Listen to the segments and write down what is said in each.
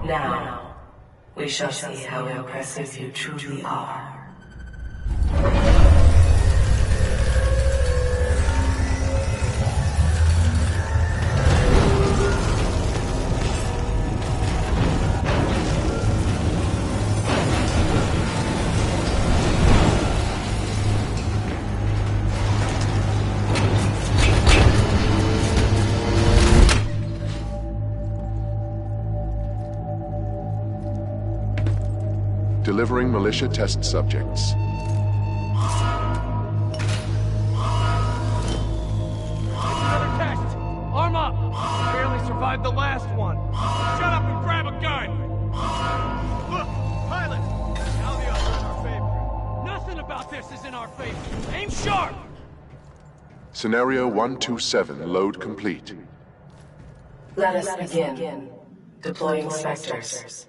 Now, we shall see how impressive you truly are. Delivering militia test subjects. Another test! Arm up! Barely survived the last one. Shut up and grab a gun! Look! Pilot! Now the odds are in our favor. Nothing about this is in our favor. Aim sharp! Scenario 127, load complete. Let us begin. Deploying Spectres.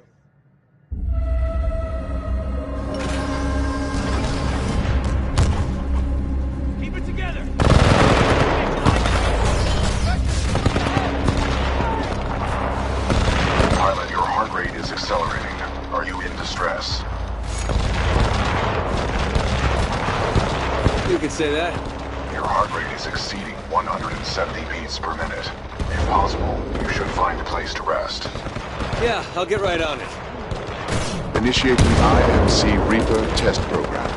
Keep it together! Pilot, your heart rate is accelerating. Are you in distress? You could say that. Your heart rate is exceeding 170 beats per minute. If possible, you should find a place to rest. Yeah, I'll get right on it. Initiating IMC Reaper test program.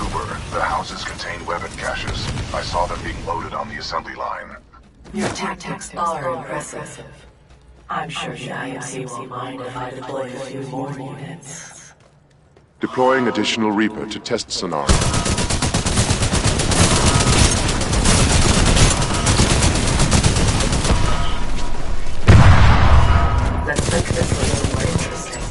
Cooper, the houses contain weapon caches. I saw them being loaded on the assembly line. Your tactics are impressive. I'm sure the IMC won't mind if I deploy a few more units. Deploying additional Reaper to test scenario. Let's make this a little more interesting.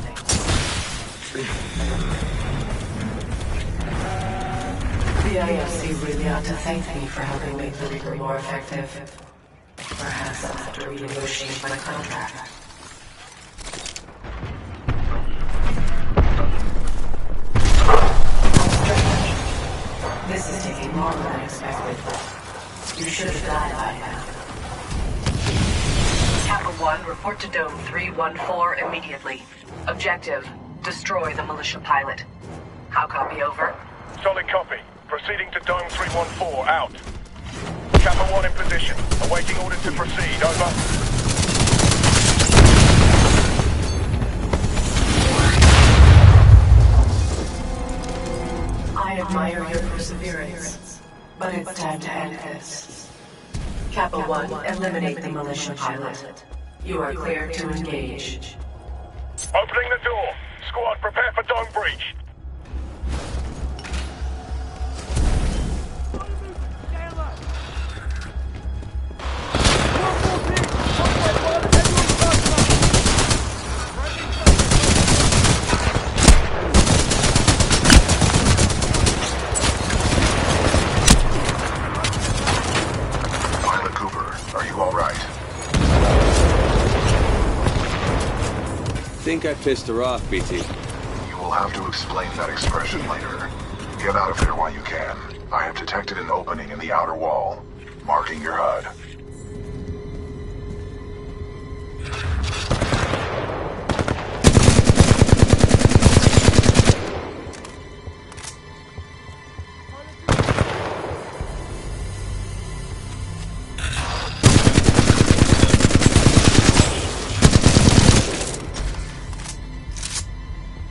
The IMC really ought to thank me for helping make the Reaper more effective. Perhaps I'll have to renegotiate my contract. This is taking longer than expected. You should have died by now. Kappa 1, report to Dome 314 immediately. Objective, destroy the militia pilot. How copy over? Solid copy. Proceeding to Dome 314, out. Kappa 1 in position. Awaiting orders to proceed, over. I admire your perseverance, but it's time to end this. Kappa 1, eliminate the militia pilot. You are cleared to engage. Opening the door. Squad, prepare for dome breach. Pilot Cooper, are you all right? Think I pissed her off, BT. You will have to explain that expression later. Get out of there while you can. I have detected an opening in the outer wall, marking your HUD.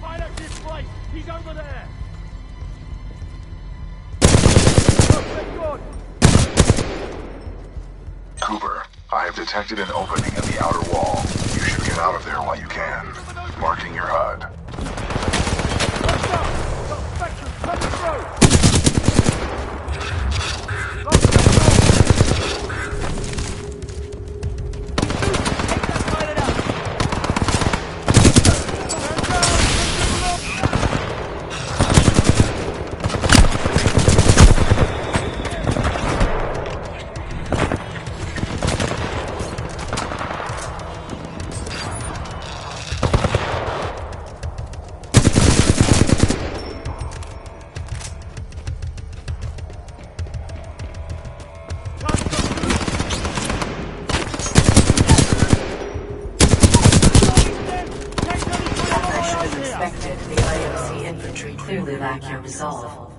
Pilot displaced! He's over there! Cooper, I have detected an opening in the outer wall. You should get out of there while you can. Marking your HUD. Let's go! Got Spectrum coming through! The IMC infantry clearly lack your resolve.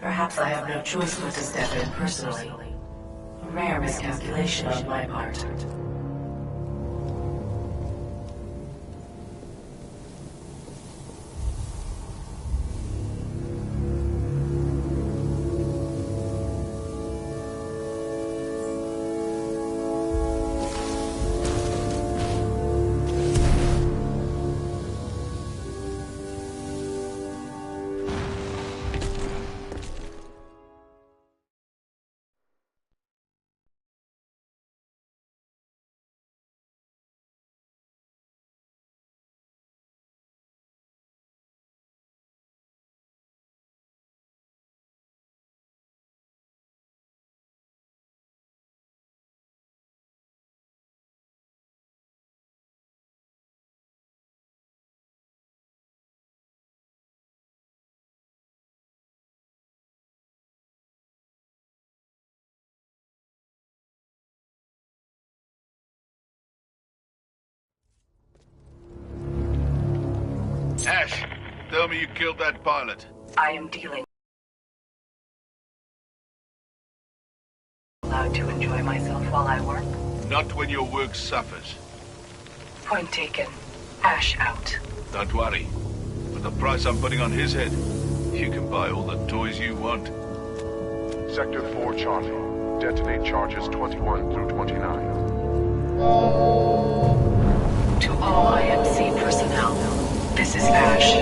Perhaps I have no choice but to step in personally. A rare miscalculation on my part. Ash, tell me you killed that pilot. I am dealing. Allowed to enjoy myself while I work? Not when your work suffers. Point taken. Ash out. Don't worry. For the price I'm putting on his head, you can buy all the toys you want. Sector 4 Charlie. Detonate charges 21 through 29. To all IMC personnel, this is Ash.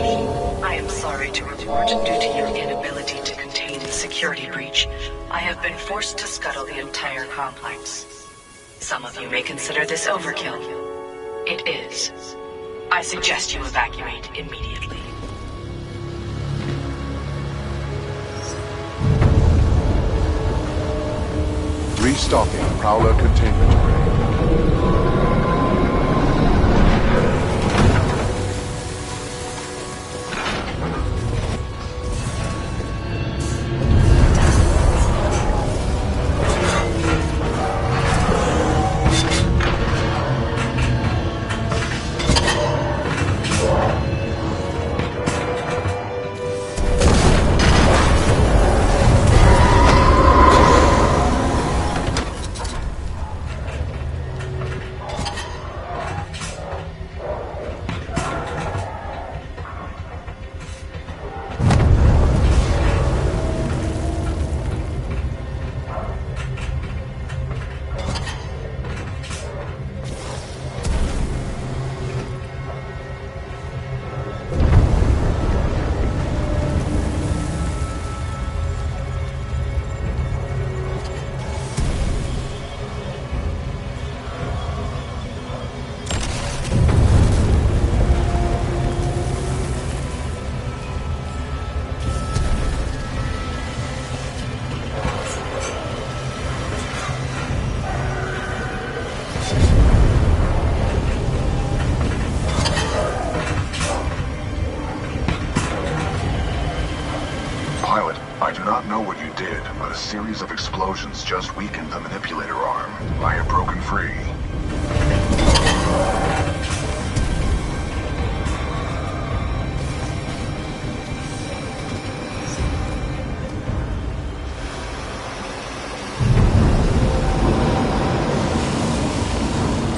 I am sorry to report, due to your inability to contain the security breach, I have been forced to scuttle the entire complex. Some of you may consider this overkill. It is. I suggest you evacuate immediately. Restocking Prowler containment array. Pilot, I do not know what you did, but a series of explosions just weakened the manipulator arm. I have broken free.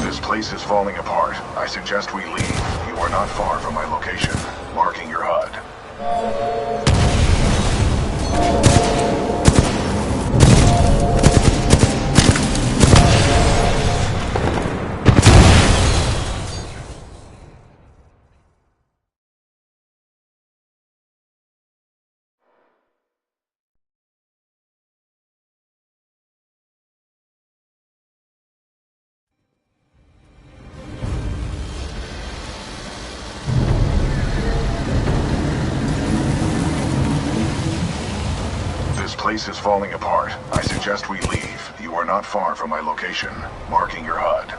This place is falling apart. I suggest we leave. You are not far from my location. Marking your HUD. This place is falling apart. I suggest we leave. You are not far from my location. Marking your HUD.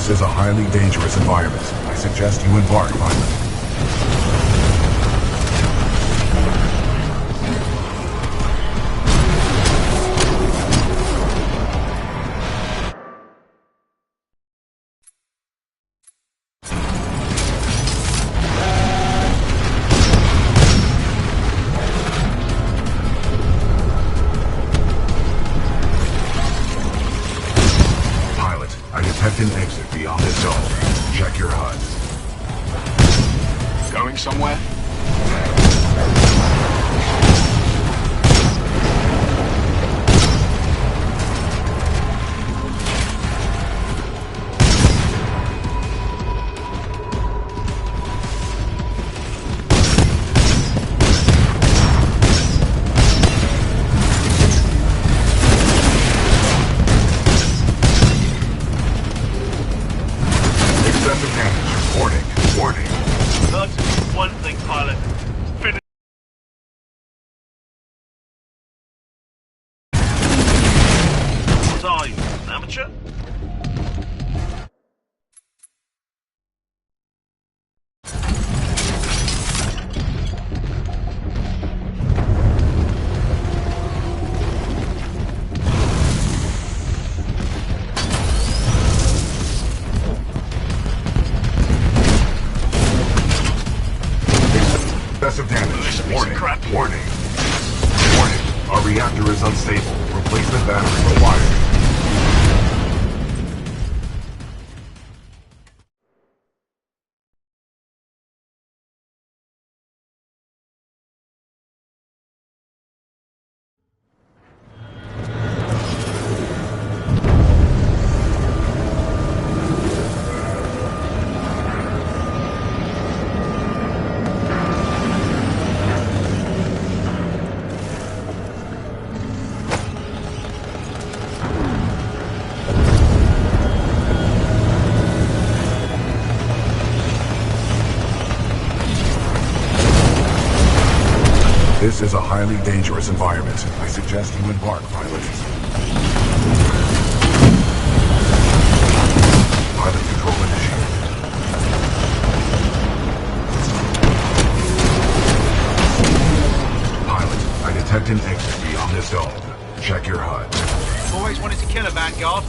This is a highly dangerous environment. I suggest you embark, pilot. Detect an exit beyond this zone. Check your HUD. Going somewhere? Excessive damage. Warning. Warning. That's one thing, pilot. Finish. What are you, an amateur? Excessive damage. This piece of Warning. crap. Warning. Warning. Our reactor is unstable. Replacement battery required. This is a highly dangerous environment. I suggest you embark, pilot. Pilot control initiated. Pilot, I detect an exit beyond this dome. Check your HUD. Always wanted to kill a Vanguard.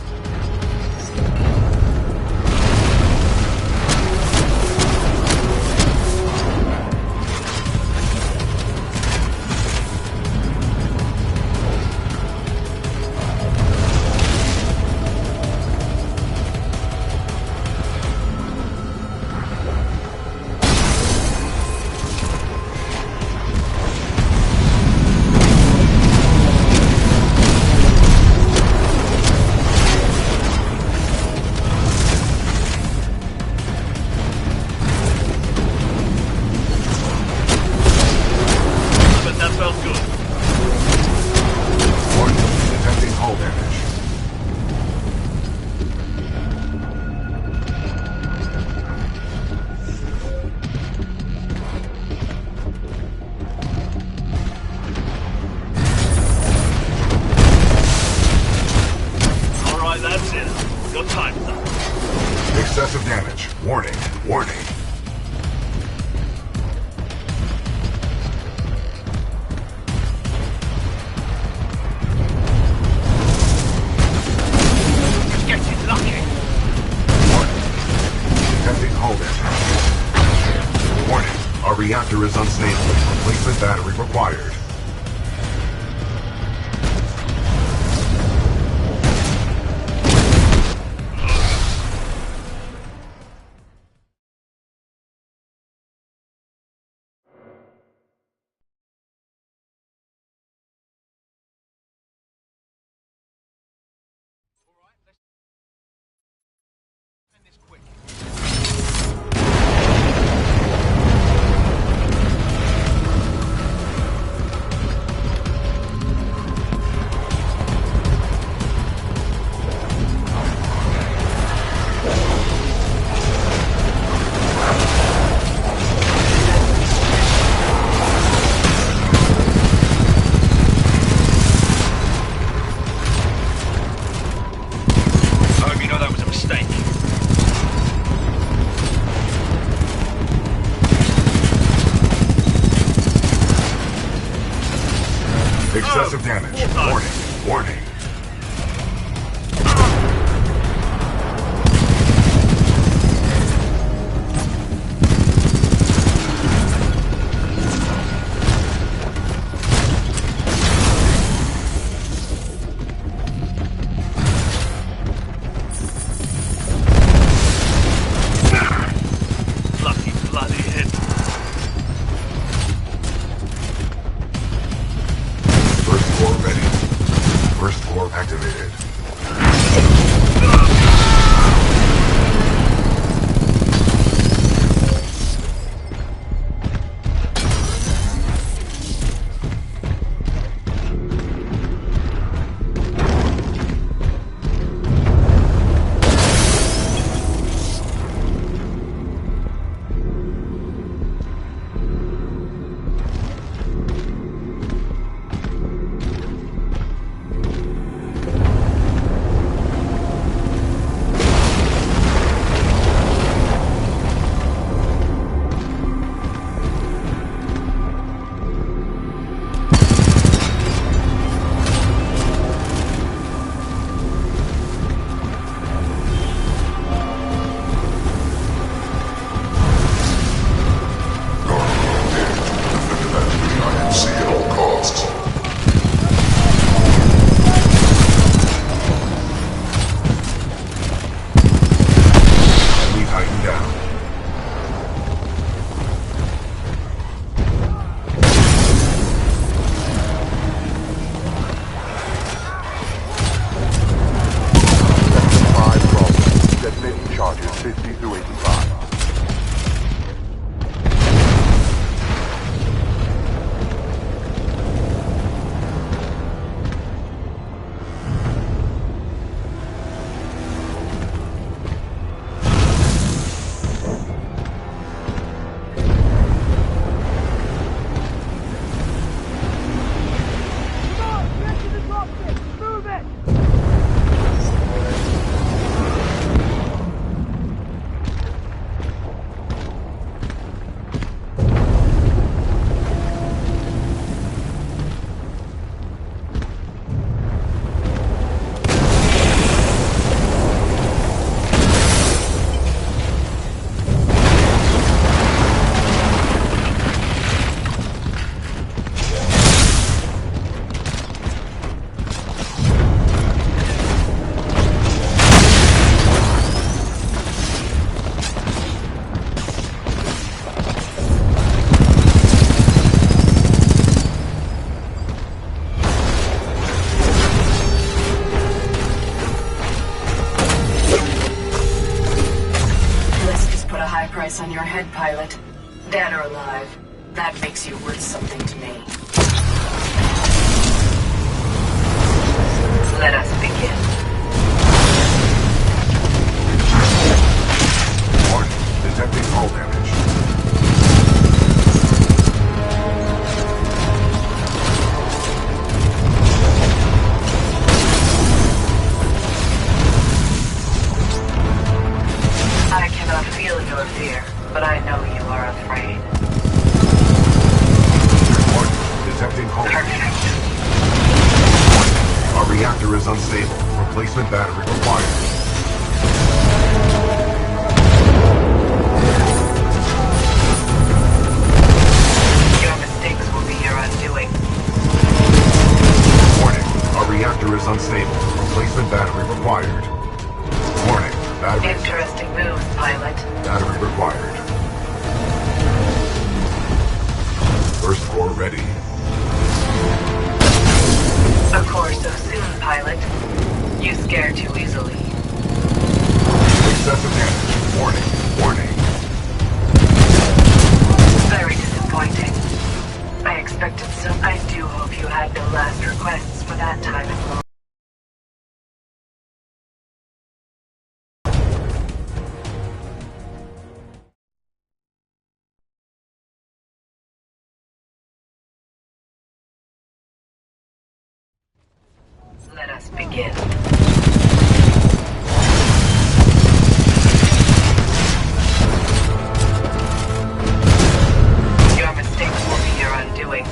Excessive damage. Warning. Warning. Getting lucky. Warning. Detecting hull damage. Warning. Our reactor is unstable. Replacement battery required. Excessive damage. Warning. Warning. Lucky bloody hit. First floor ready. First floor activated. Charges 50 through 85. On your head, pilot. Dead or alive, that makes you worth something to me. Let us begin. Warning. Detecting hull damage. I cannot feel your fear, but I know you are afraid. Warning. Detecting hull damage. Our reactor is unstable. Replacement battery required. Your mistakes will be your undoing. Warning. Our reactor is unstable. Replacement battery required. Warning. Battery. Interesting move, pilot. Battery required. First core ready. A core so soon, pilot. You scare too easily. Excessive damage. Warning. Warning. Very disappointing. I expected so. I do hope you had no last requests for that time and moment. Let us begin. Your mistakes will be your undoing.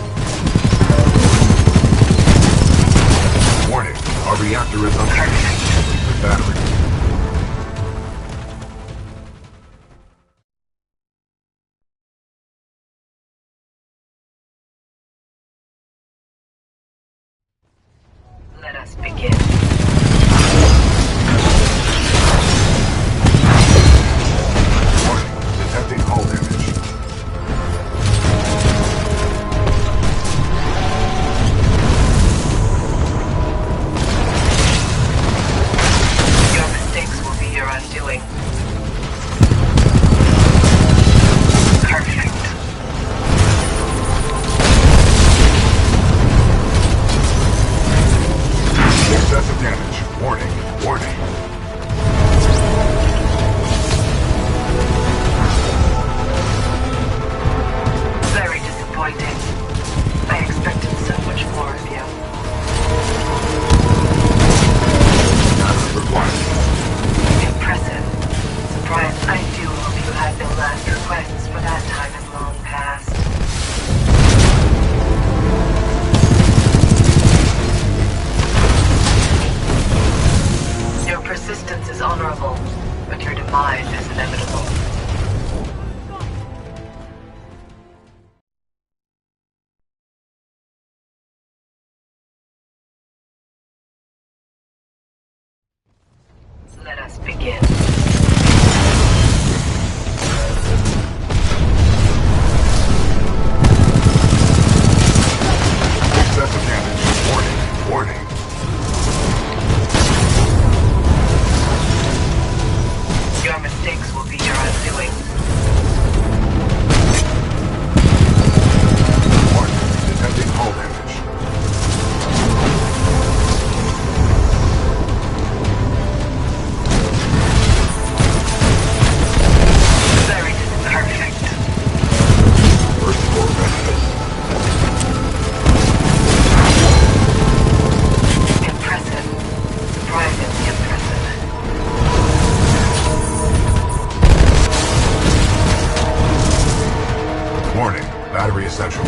essential.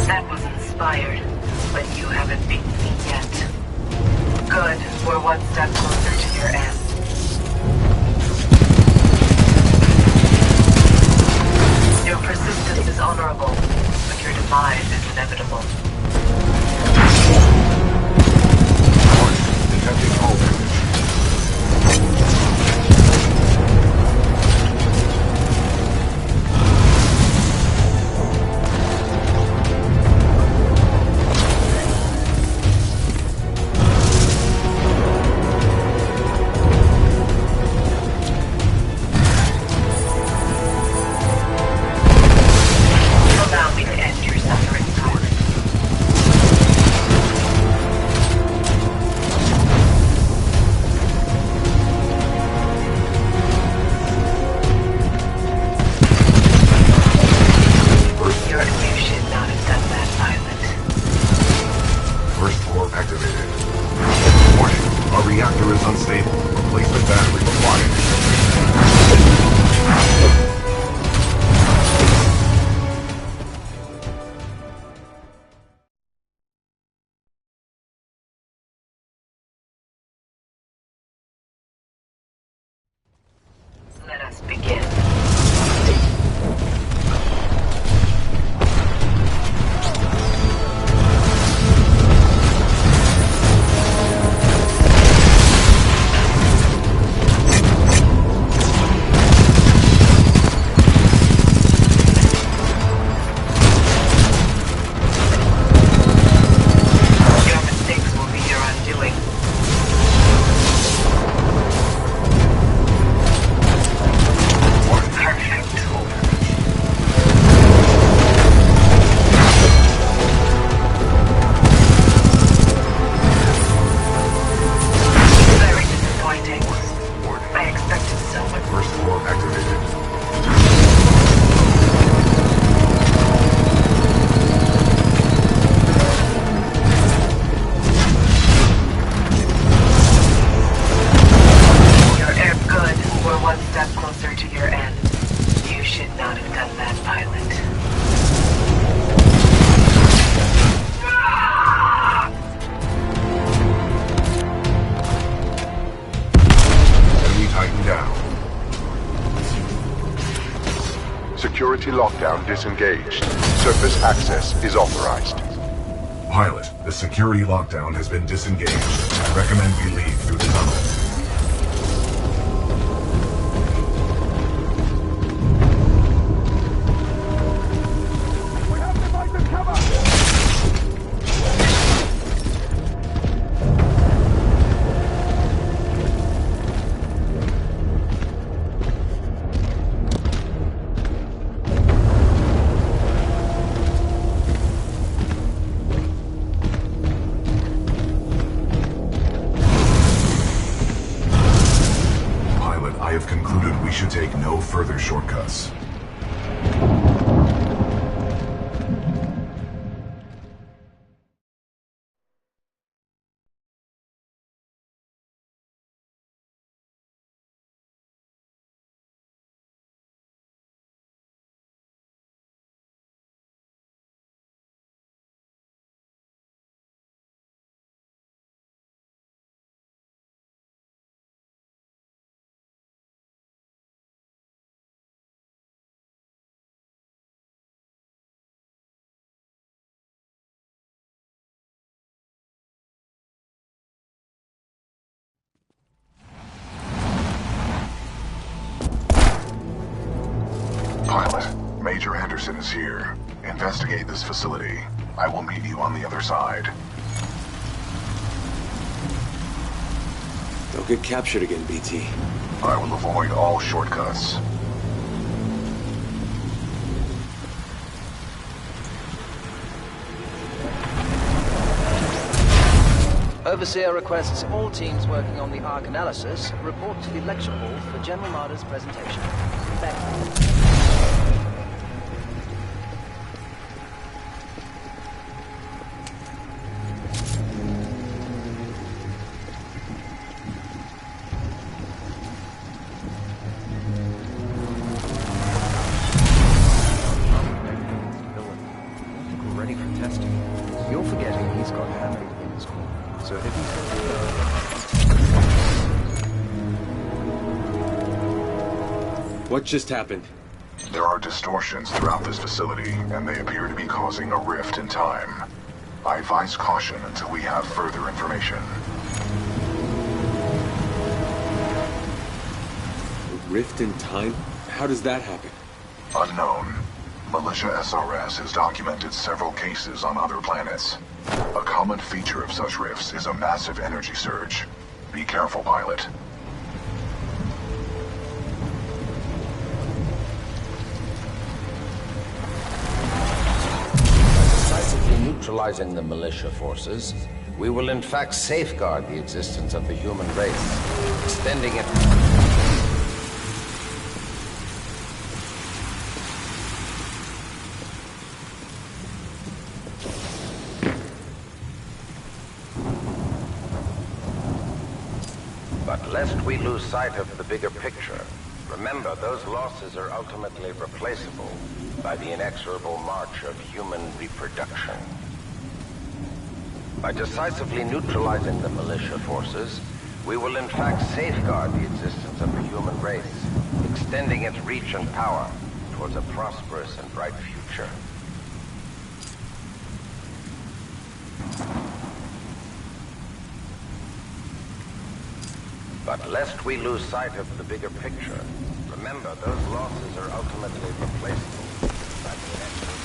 That was inspired, but you haven't beaten me yet. Good, we're one step closer to your end. Your persistence is honorable, but your demise is inevitable. Detecting hull damage. Allow me to end your suffering, Pilot. You should not have done that, Pilot. First floor activated. Warning, our reactor is unstable. Replacement battery required. Let us begin. Your mistakes will be your undoing. Perfect. Very disappointing. I expected so much. First floor activated. You're good. We're one step closer to your end. You should not have done that, Pilot. Enemy Titan down. Security lockdown disengaged. Surface access is authorized. Pilot, the security lockdown has been disengaged. I recommend we leave through the tunnel. Pilot, I have concluded we should take no further shortcuts. Pilot, Major Anderson is here. Investigate this facility. I will meet you on the other side. Don't get captured again, BT. I will avoid all shortcuts. Overseer requests all teams working on the Ark analysis report to the lecture hall for General Marder's presentation. Thank you. What just happened? There are distortions throughout this facility, and they appear to be causing a rift in time. I advise caution until we have further information. A rift in time? How does that happen? Unknown. Militia SRS has documented several cases on other planets. A common feature of such rifts is a massive energy surge. Be careful, pilot. Decisively neutralizing the militia forces, we will in fact safeguard the existence of the human race, extending it... But lest we lose sight of the bigger picture, remember those losses are ultimately replaceable by the inexorable march of human reproduction. By decisively neutralizing the militia forces, we will in fact safeguard the existence of the human race, extending its reach and power towards a prosperous and bright future. But lest we lose sight of the bigger picture, remember those losses are ultimately replaceable by the inexorable...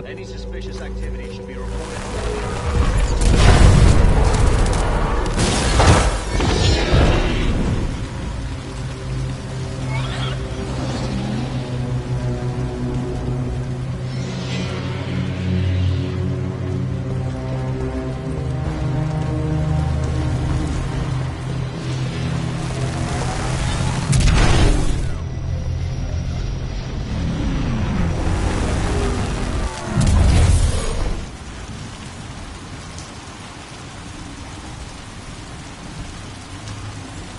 Any suspicious activity should be reported.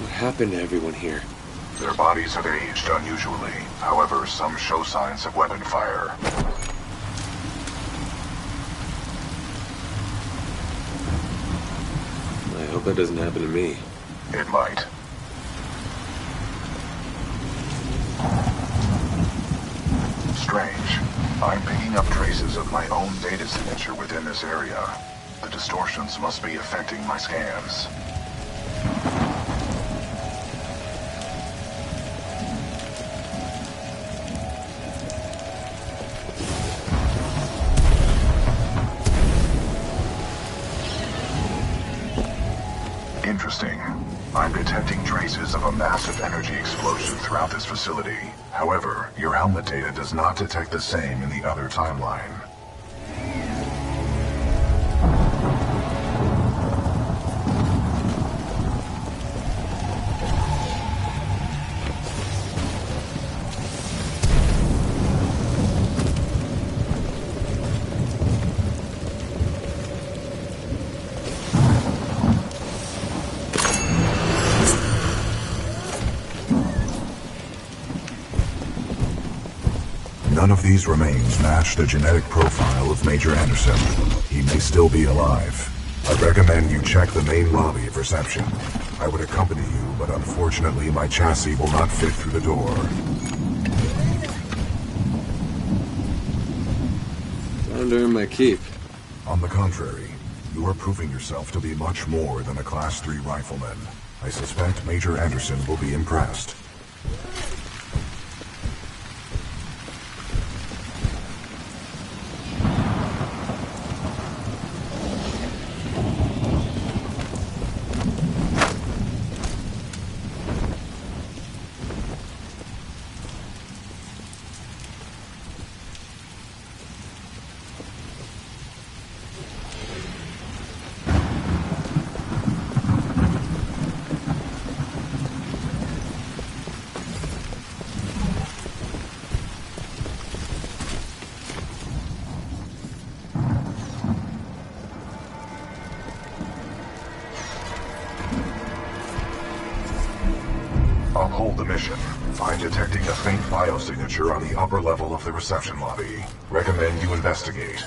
What happened to everyone here? Their bodies have aged unusually. However, some show signs of weapon fire. I hope that doesn't happen to me. It might. Strange. I'm picking up traces of my own data signature within this area. The distortions must be affecting my scans. Interesting. I'm detecting traces of a massive energy explosion throughout this facility. However, your helmet data does not detect the same in the other timeline. None of these remains match the genetic profile of Major Anderson. He may still be alive. I recommend you check the main lobby of reception. I would accompany you, but unfortunately my chassis will not fit through the door. Time to earn my keep. On the contrary, you are proving yourself to be much more than a Class 3 rifleman. I suspect Major Anderson will be impressed. I'm detecting a faint biosignature on the upper level of the reception lobby. Recommend you investigate.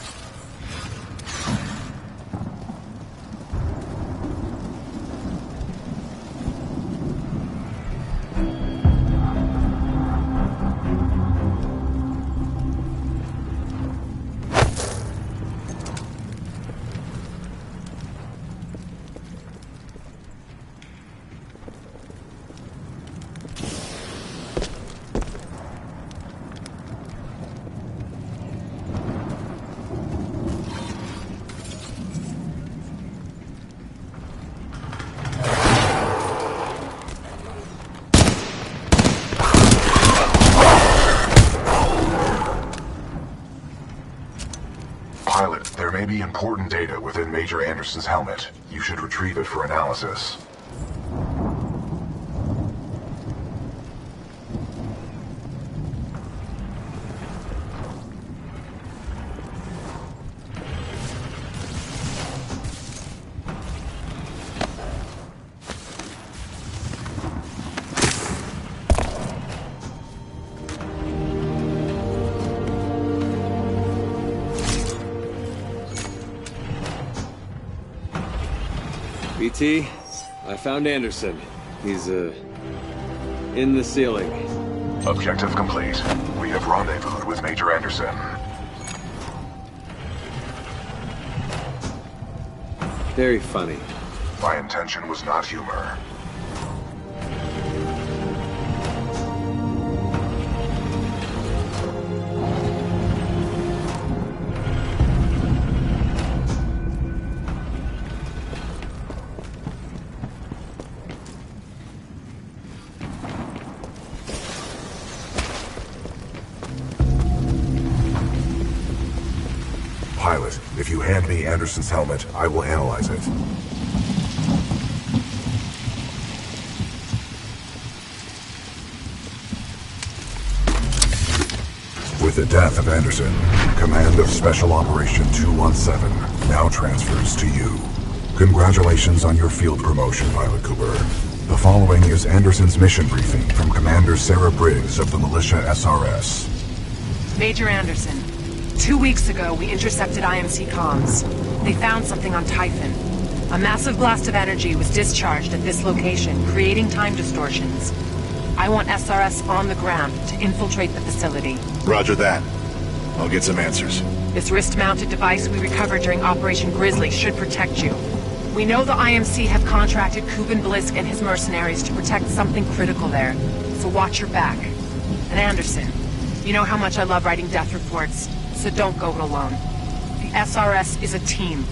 Pilot, there may be important data within Major Anderson's helmet. You should retrieve it for analysis. BT, I found Anderson. He's, in the ceiling. Objective complete. We have rendezvoused with Major Anderson. Very funny. My intention was not humor. Pilot, if you hand me Anderson's helmet, I will analyze it. With the death of Anderson, command of Special Operation 217 now transfers to you. Congratulations on your field promotion, Pilot Cooper. The following is Anderson's mission briefing from Commander Sarah Briggs of the Militia SRS. Major Anderson, 2 weeks ago we intercepted IMC comms. They found something on Typhon. A massive blast of energy was discharged at this location, creating time distortions. I want SRS on the ground to infiltrate the facility. Roger that. I'll get some answers. This wrist-mounted device we recovered during Operation Grizzly should protect you. We know the IMC have contracted Kuben Blisk and his mercenaries to protect something critical there, so watch your back. And Anderson, you know how much I love writing death reports, so don't go it alone. The SRS is a team.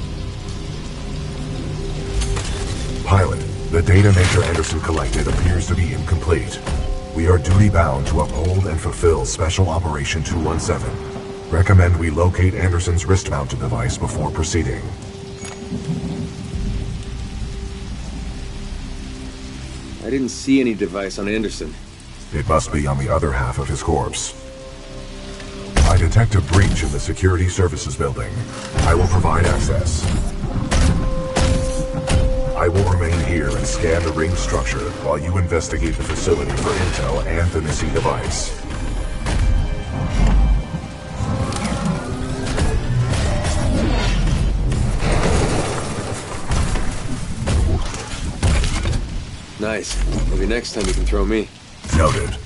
Pilot, the data Major Anderson collected appears to be incomplete. We are duty-bound to uphold and fulfill Special Operation 217. Recommend we locate Anderson's wrist-mounted device before proceeding. I didn't see any device on Anderson. It must be on the other half of his corpse. I detect a breach in the Security Services building. I will provide access. I will remain here and scan the ring structure while you investigate the facility for intel and the missing device. Nice. Maybe next time you can throw me. Noted.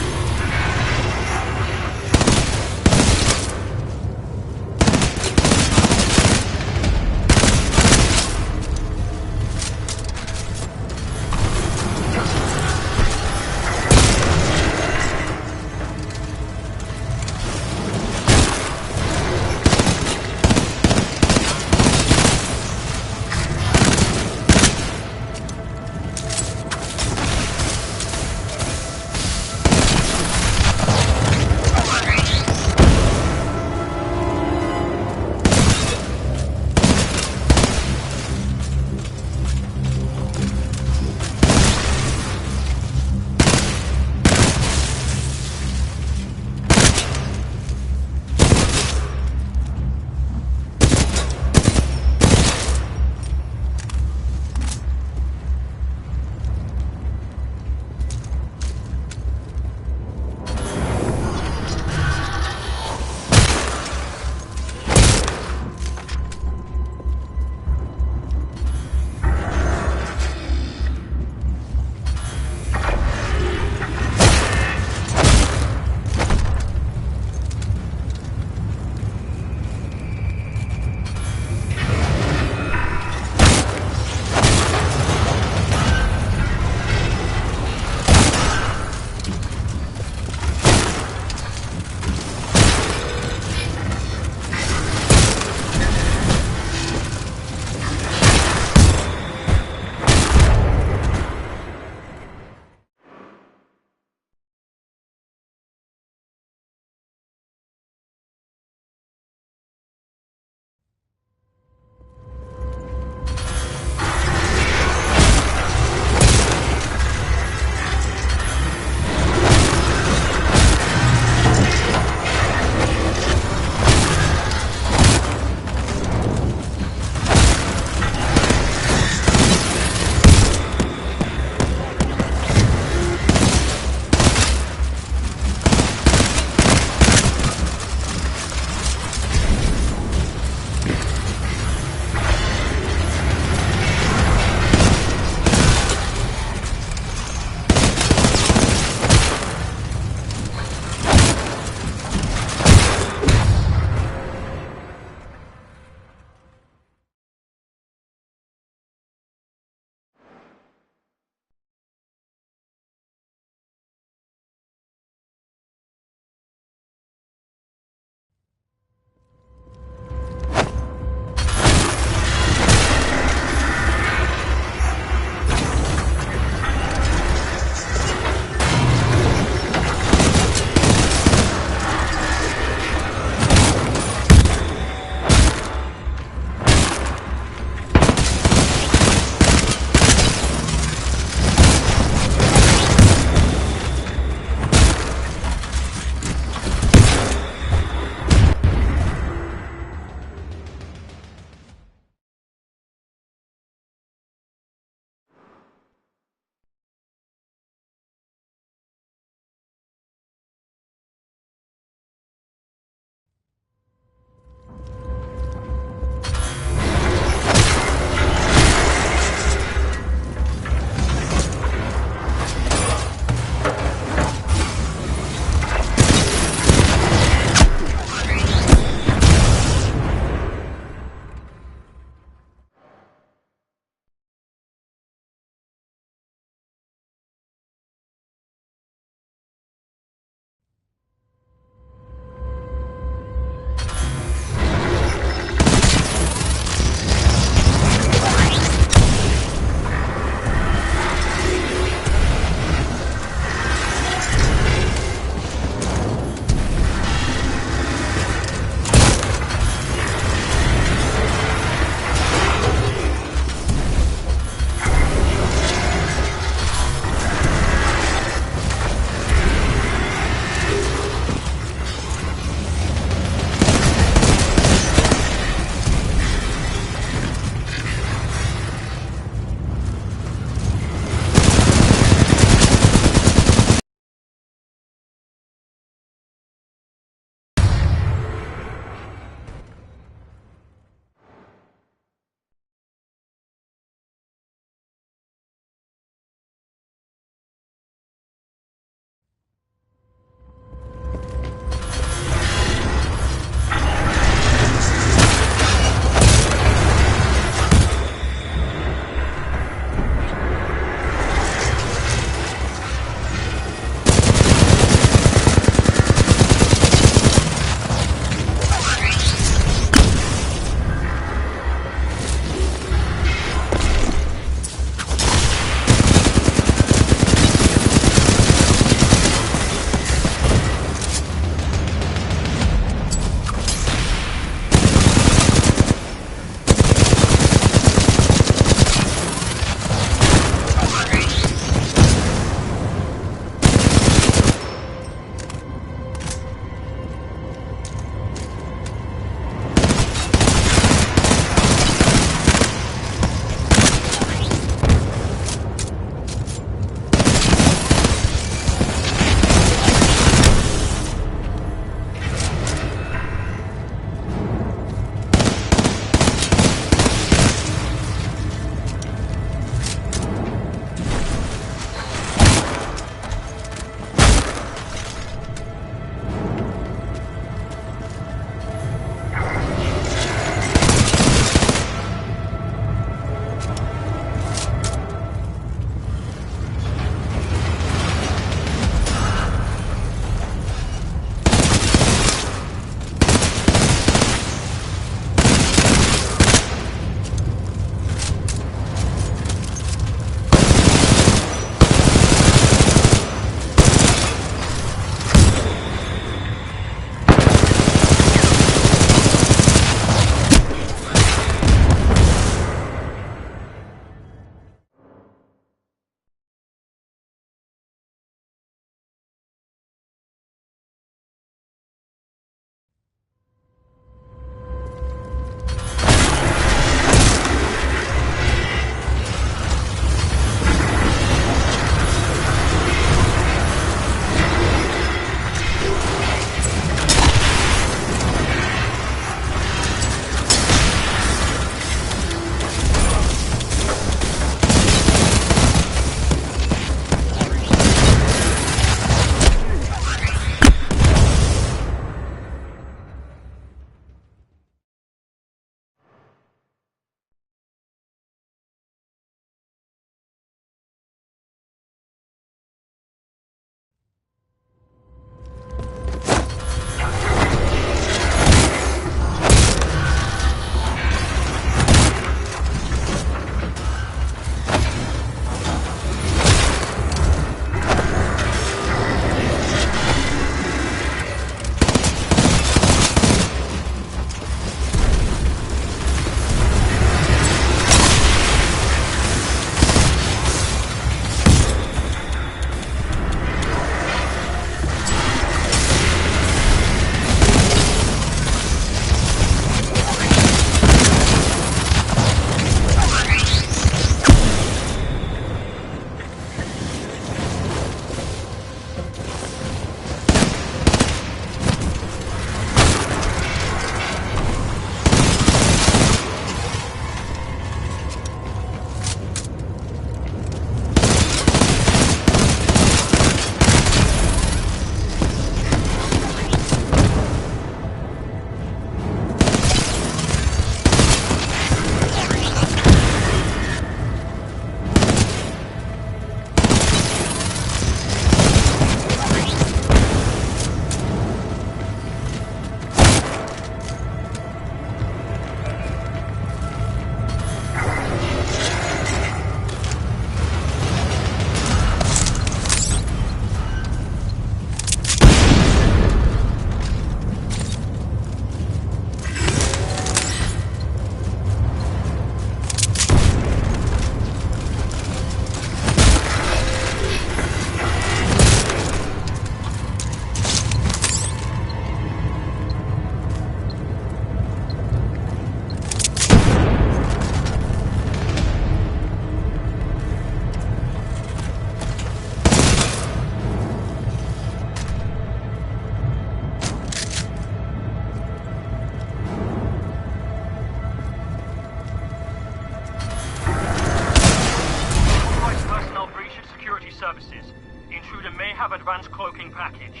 services. The intruder may have advanced cloaking package.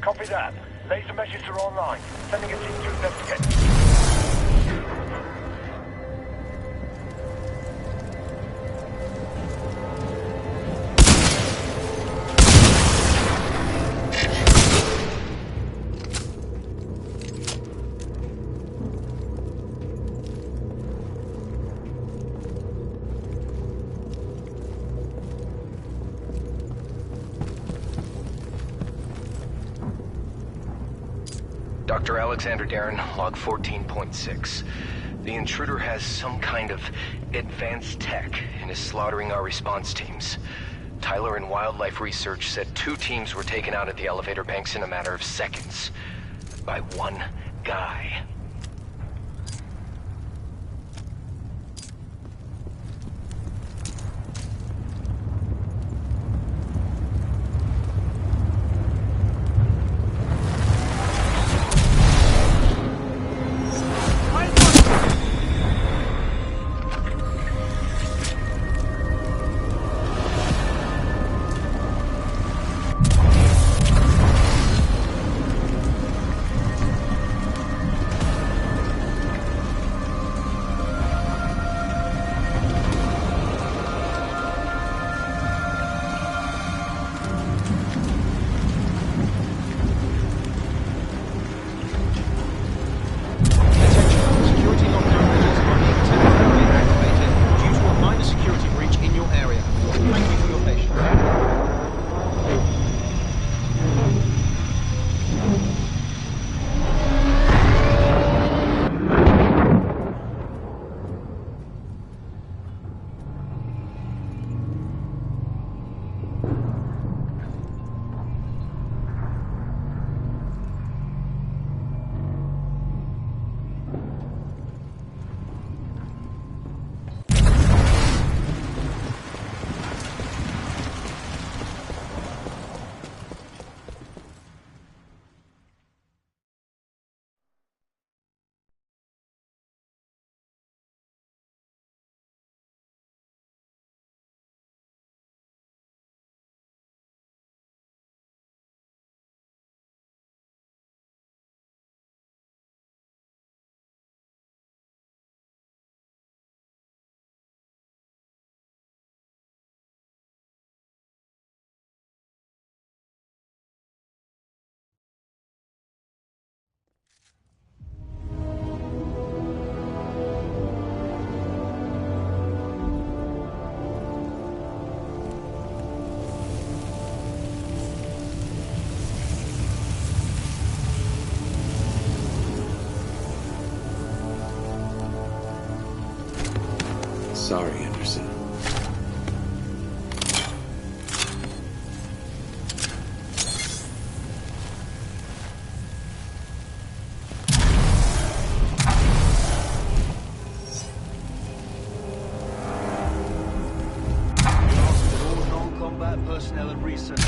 Copy that. Laser meshes are online. Sending a team to investigate. Dr. Alexander Darren, log 14.6. The intruder has some kind of advanced tech and is slaughtering our response teams. Tyler and Wildlife Research said 2 teams were taken out at the elevator banks in a matter of seconds. By one guy. Sorry, Anderson. Non-combat personnel and research.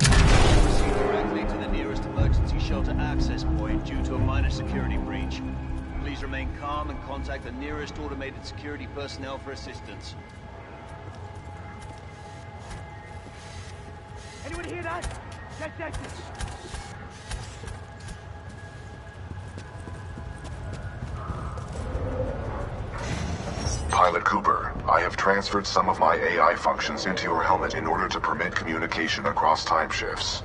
Proceed directly to the nearest emergency shelter access point due to a minor security breach. Please remain calm and contact the nearest automated security personnel for assistance. Anyone hear that? Detected! Pilot Cooper, I have transferred some of my AI functions into your helmet in order to permit communication across time shifts.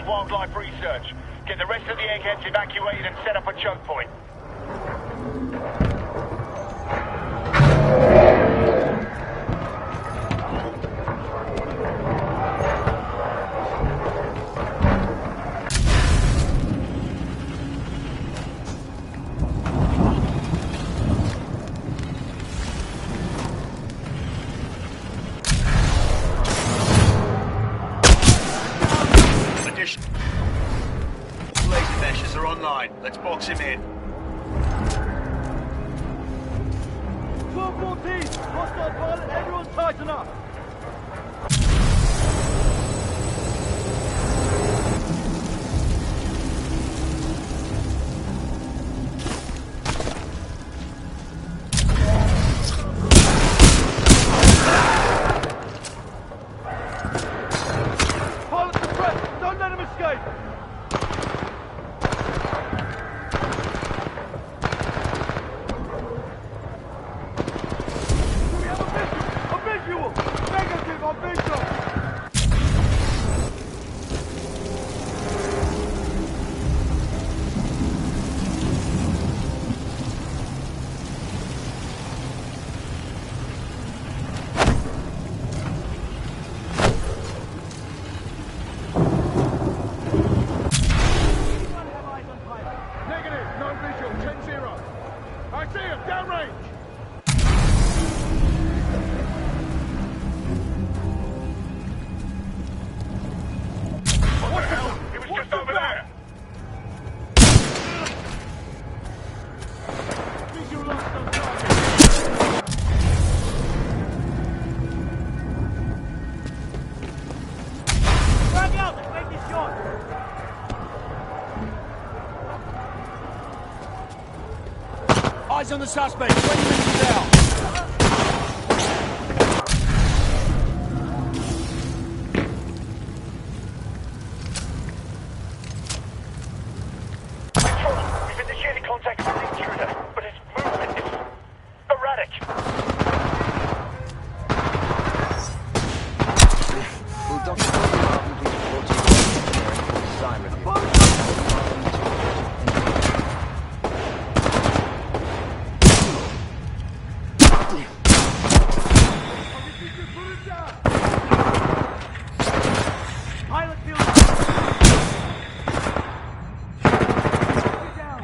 Wildlife Research. Get the rest of the eggheads evacuated and set up a choke point. Laser meshes are online. Let's box him in. 12-14! Hostile pilot, everyone tighten up! Pilot suppressed! Don't let him escape! We have a visual! Negative on visual! Anyone have eyes on pilot? Negative, no visual, 10-0. I see him, downrange! What the hell? He was just over there! Visual lost on target. Frag out! Let's make this short! Eyes on the suspect. 20 minutes down. Control, we've initiated contact with the intruder, but his movement is erratic. Will Dr. Martin please report to you design review? Pilot field. Down.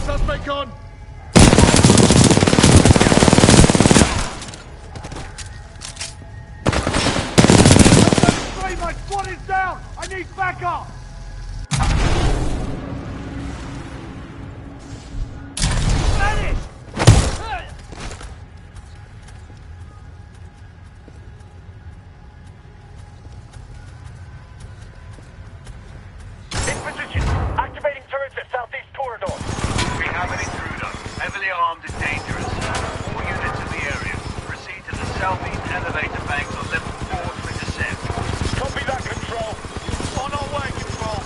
Suspect on! My squad is down! I need backup! Spanish! In position! Activating turrets at southeast corridor! We have an intruder. Heavily armed and dangerous. All units in the area. Proceed to the southeast elevator banks on level 4 for descent. Copy that, Control! On our way, Control!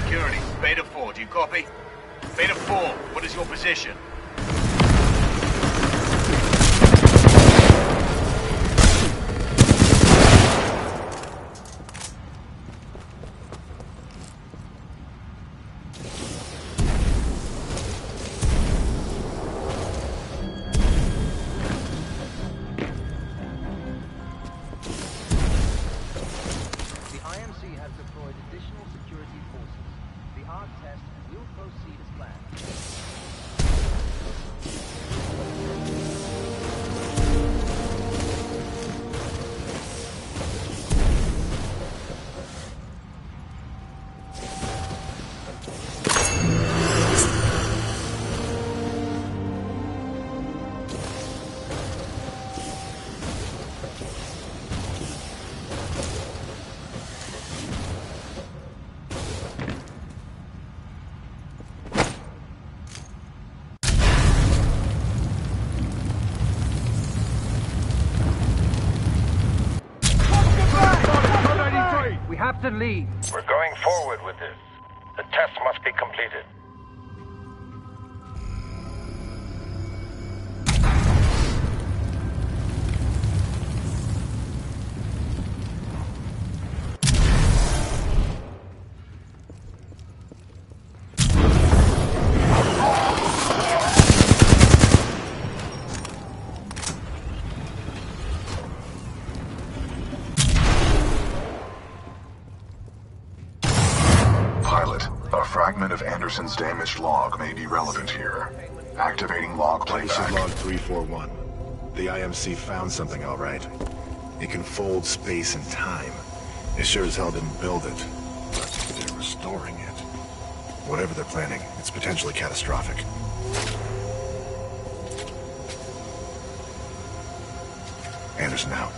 Security, Beta 4, do you copy? Beta 4, what is your position? The IMC has deployed additional security forces. The ARC test will proceed as planned. We have to leave. We're going forward with this. The test must be completed. Pilot, a fragment of Anderson's damaged log may be relevant here. Activating log This is playback. log 341. The IMC found something, all right. It can fold space and time. It sure as hell didn't build it, but they're restoring it. Whatever they're planning, it's potentially catastrophic. Anderson out.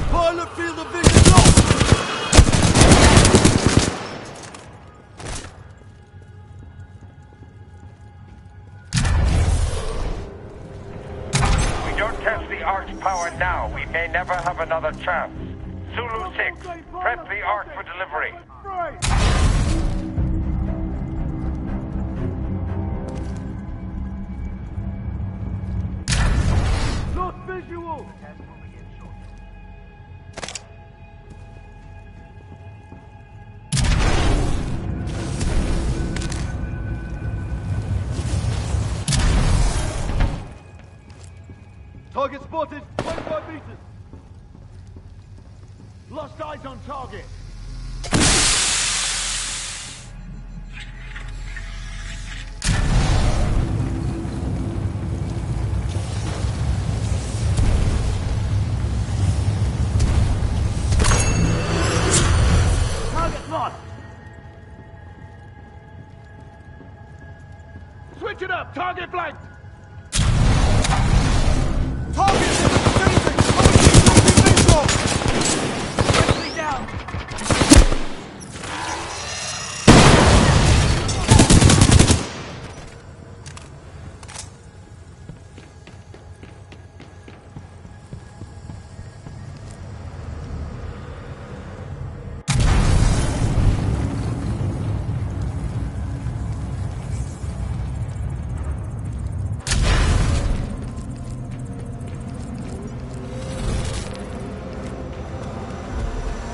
Pilot field of vision lost! If we don't catch the Ark's power now, we may never have another chance. Zulu 6, prep the Ark for delivery. Lost visual! Target spotted, 25 meters. lost eyes on target. Target lost. Switch it up. Target flanked. Target in the vicinity. Visual. Down.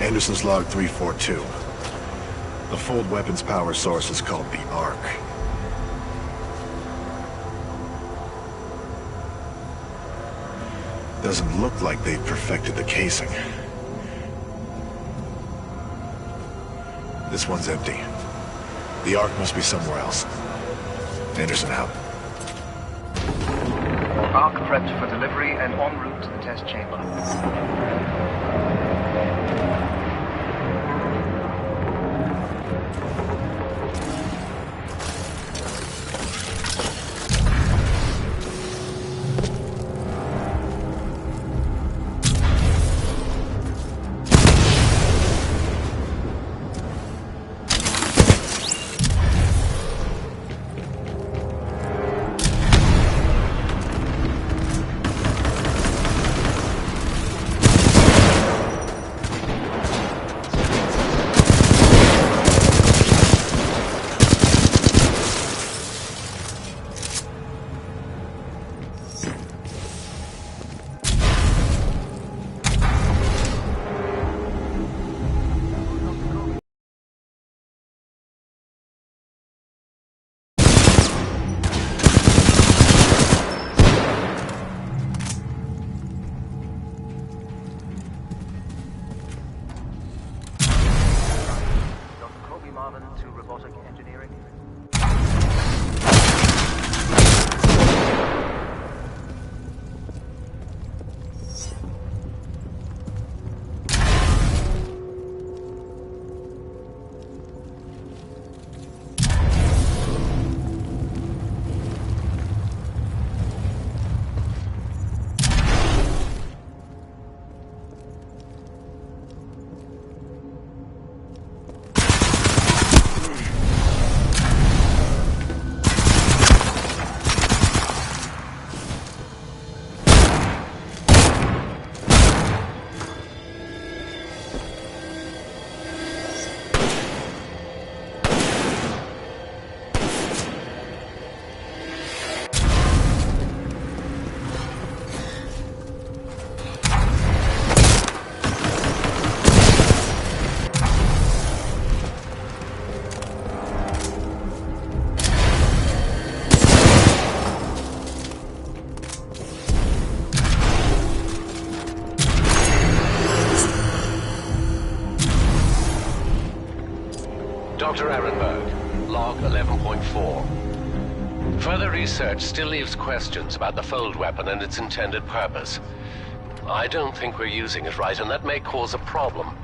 Anderson's log 342. The fold weapons power source is called the Ark. Doesn't look like they've perfected the casing. This one's empty. The Ark must be somewhere else. Anderson out. Ark prepped for delivery and en route to the test chamber. To robotic engineering. Dr. Ehrenberg, log 11.4. Further research still leaves questions about the fold weapon and its intended purpose. I don't think we're using it right, and that may cause a problem.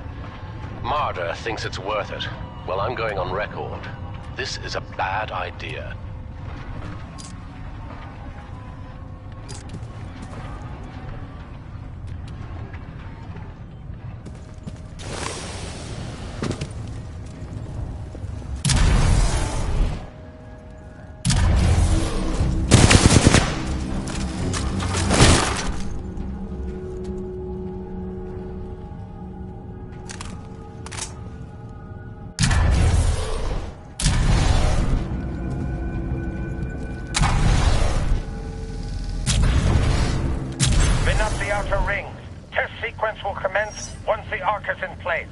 Marder thinks it's worth it. Well, I'm going on record. This is a bad idea. outer ring. Test sequence will commence once the Ark is in place.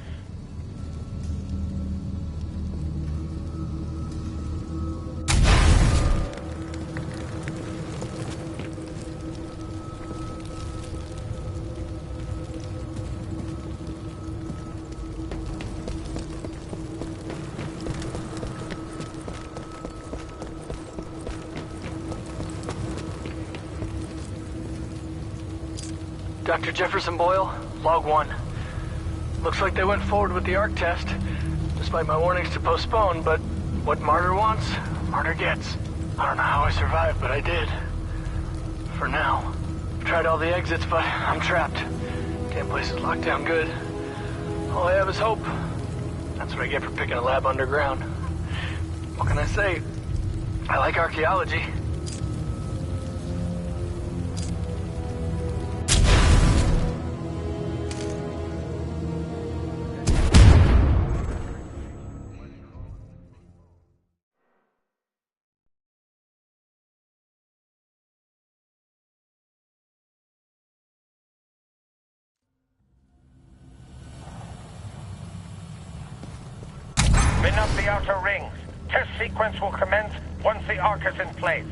Dr. Jefferson Boyle, Log 1. Looks like they went forward with the ARC test, despite my warnings to postpone, but what Martyr wants, Martyr gets. I don't know how I survived, but I did. For now. Tried all the exits, but I'm trapped. Damn place is locked down good. All I have is hope. That's what I get for picking a lab underground. What can I say? I like archaeology. Min up the outer rings. Test sequence will commence once the arc is in place.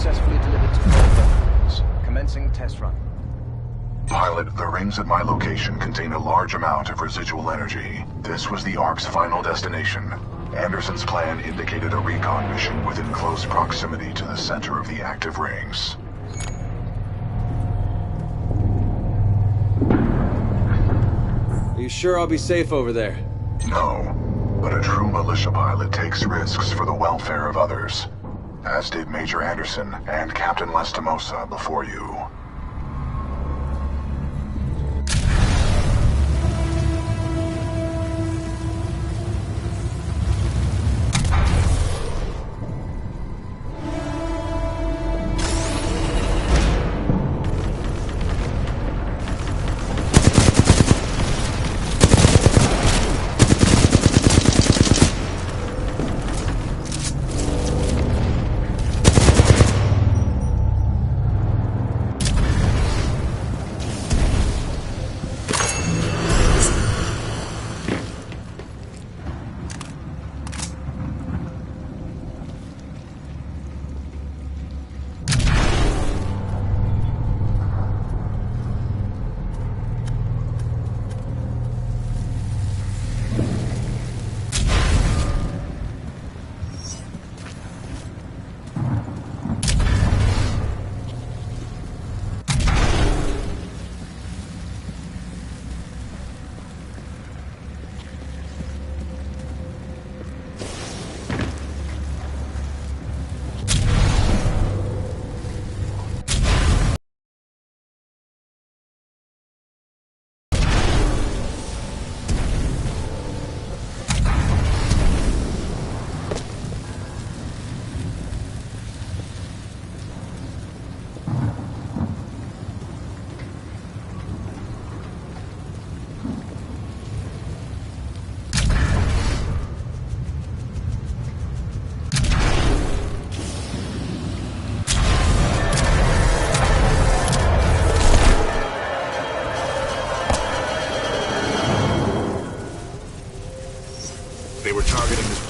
successfully delivered to Earth. Commencing test run. Pilot, the rings at my location contain a large amount of residual energy. This was the Ark's final destination. Anderson's plan indicated a recon mission within close proximity to the center of the active rings. Are you sure I'll be safe over there? No, but a true militia pilot takes risks for the welfare of others. As did Major Anderson and Captain Lastimosa before you.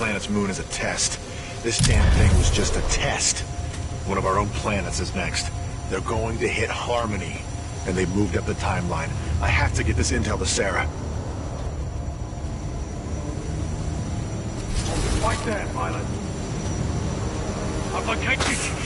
planet's moon as a test. This damn thing was just a test. One of our own planets is next. They're going to hit Harmony, and they've moved up the timeline. I have to get this intel to Sarah. Right there, pilot. I've located you.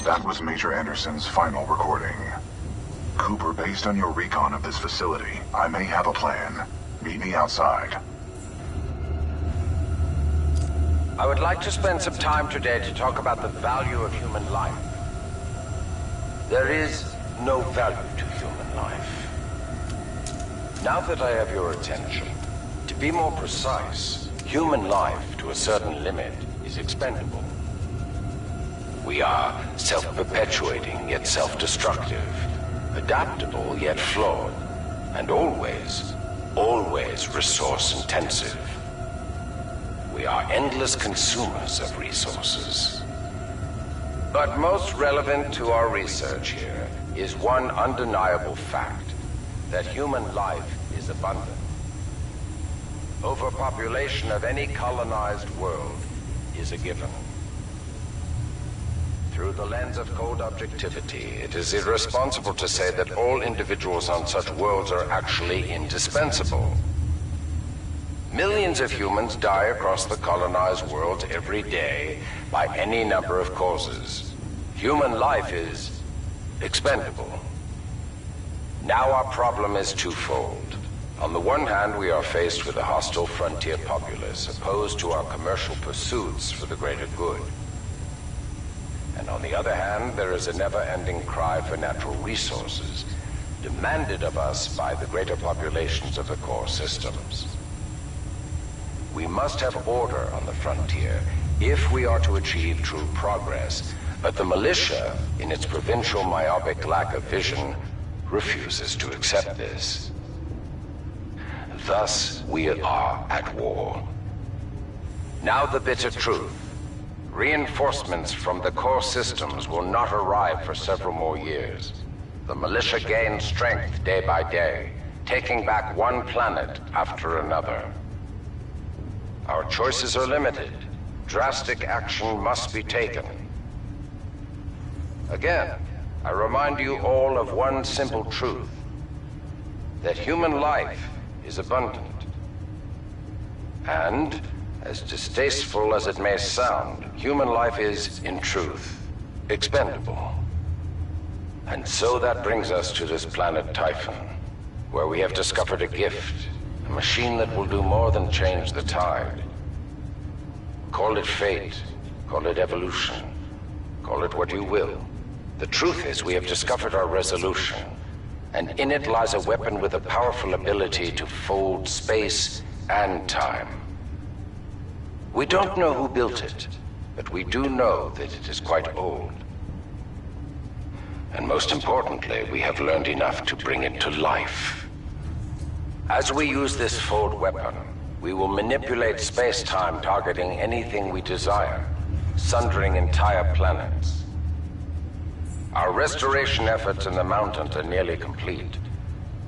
That was Major Anderson's final recording. Cooper, based on your recon of this facility, I may have a plan. Meet me outside. I would like to spend some time today to talk about the value of human life. There is no value to human life. Now that I have your attention, to be more precise, human life to a certain limit is expendable. We are self-perpetuating yet self-destructive, adaptable yet flawed, and always resource-intensive. We are endless consumers of resources. But most relevant to our research here is one undeniable fact, that human life is abundant. Overpopulation of any colonized world is a given. Through the lens of cold objectivity, it is irresponsible to say that all individuals on such worlds are actually indispensable. Millions of humans die across the colonized world every day by any number of causes. Human life is expendable. Now our problem is twofold. On the one hand, we are faced with a hostile frontier populace opposed to our commercial pursuits for the greater good. And on the other hand, there is a never-ending cry for natural resources, demanded of us by the greater populations of the core systems. We must have order on the frontier if we are to achieve true progress, but the militia, in its provincial myopic lack of vision, refuses to accept this. Thus, we are at war. Now the bitter truth. Reinforcements from the core systems will not arrive for several more years. The militia gains strength day by day, taking back one planet after another. Our choices are limited. Drastic action must be taken. Again, I remind you all of one simple truth: that human life is abundant. And, as distasteful as it may sound, human life is, in truth, expendable. And so that brings us to this planet Typhon, where we have discovered a gift, a machine that will do more than change the tide. Call it fate, call it evolution, call it what you will. The truth is, we have discovered our resolution, and in it lies a weapon with a powerful ability to fold space and time. We don't know who built it, but we do know that it is quite old. And most importantly, we have learned enough to bring it to life. As we use this fold weapon, we will manipulate space-time, targeting anything we desire, sundering entire planets. Our restoration efforts in the mountains are nearly complete,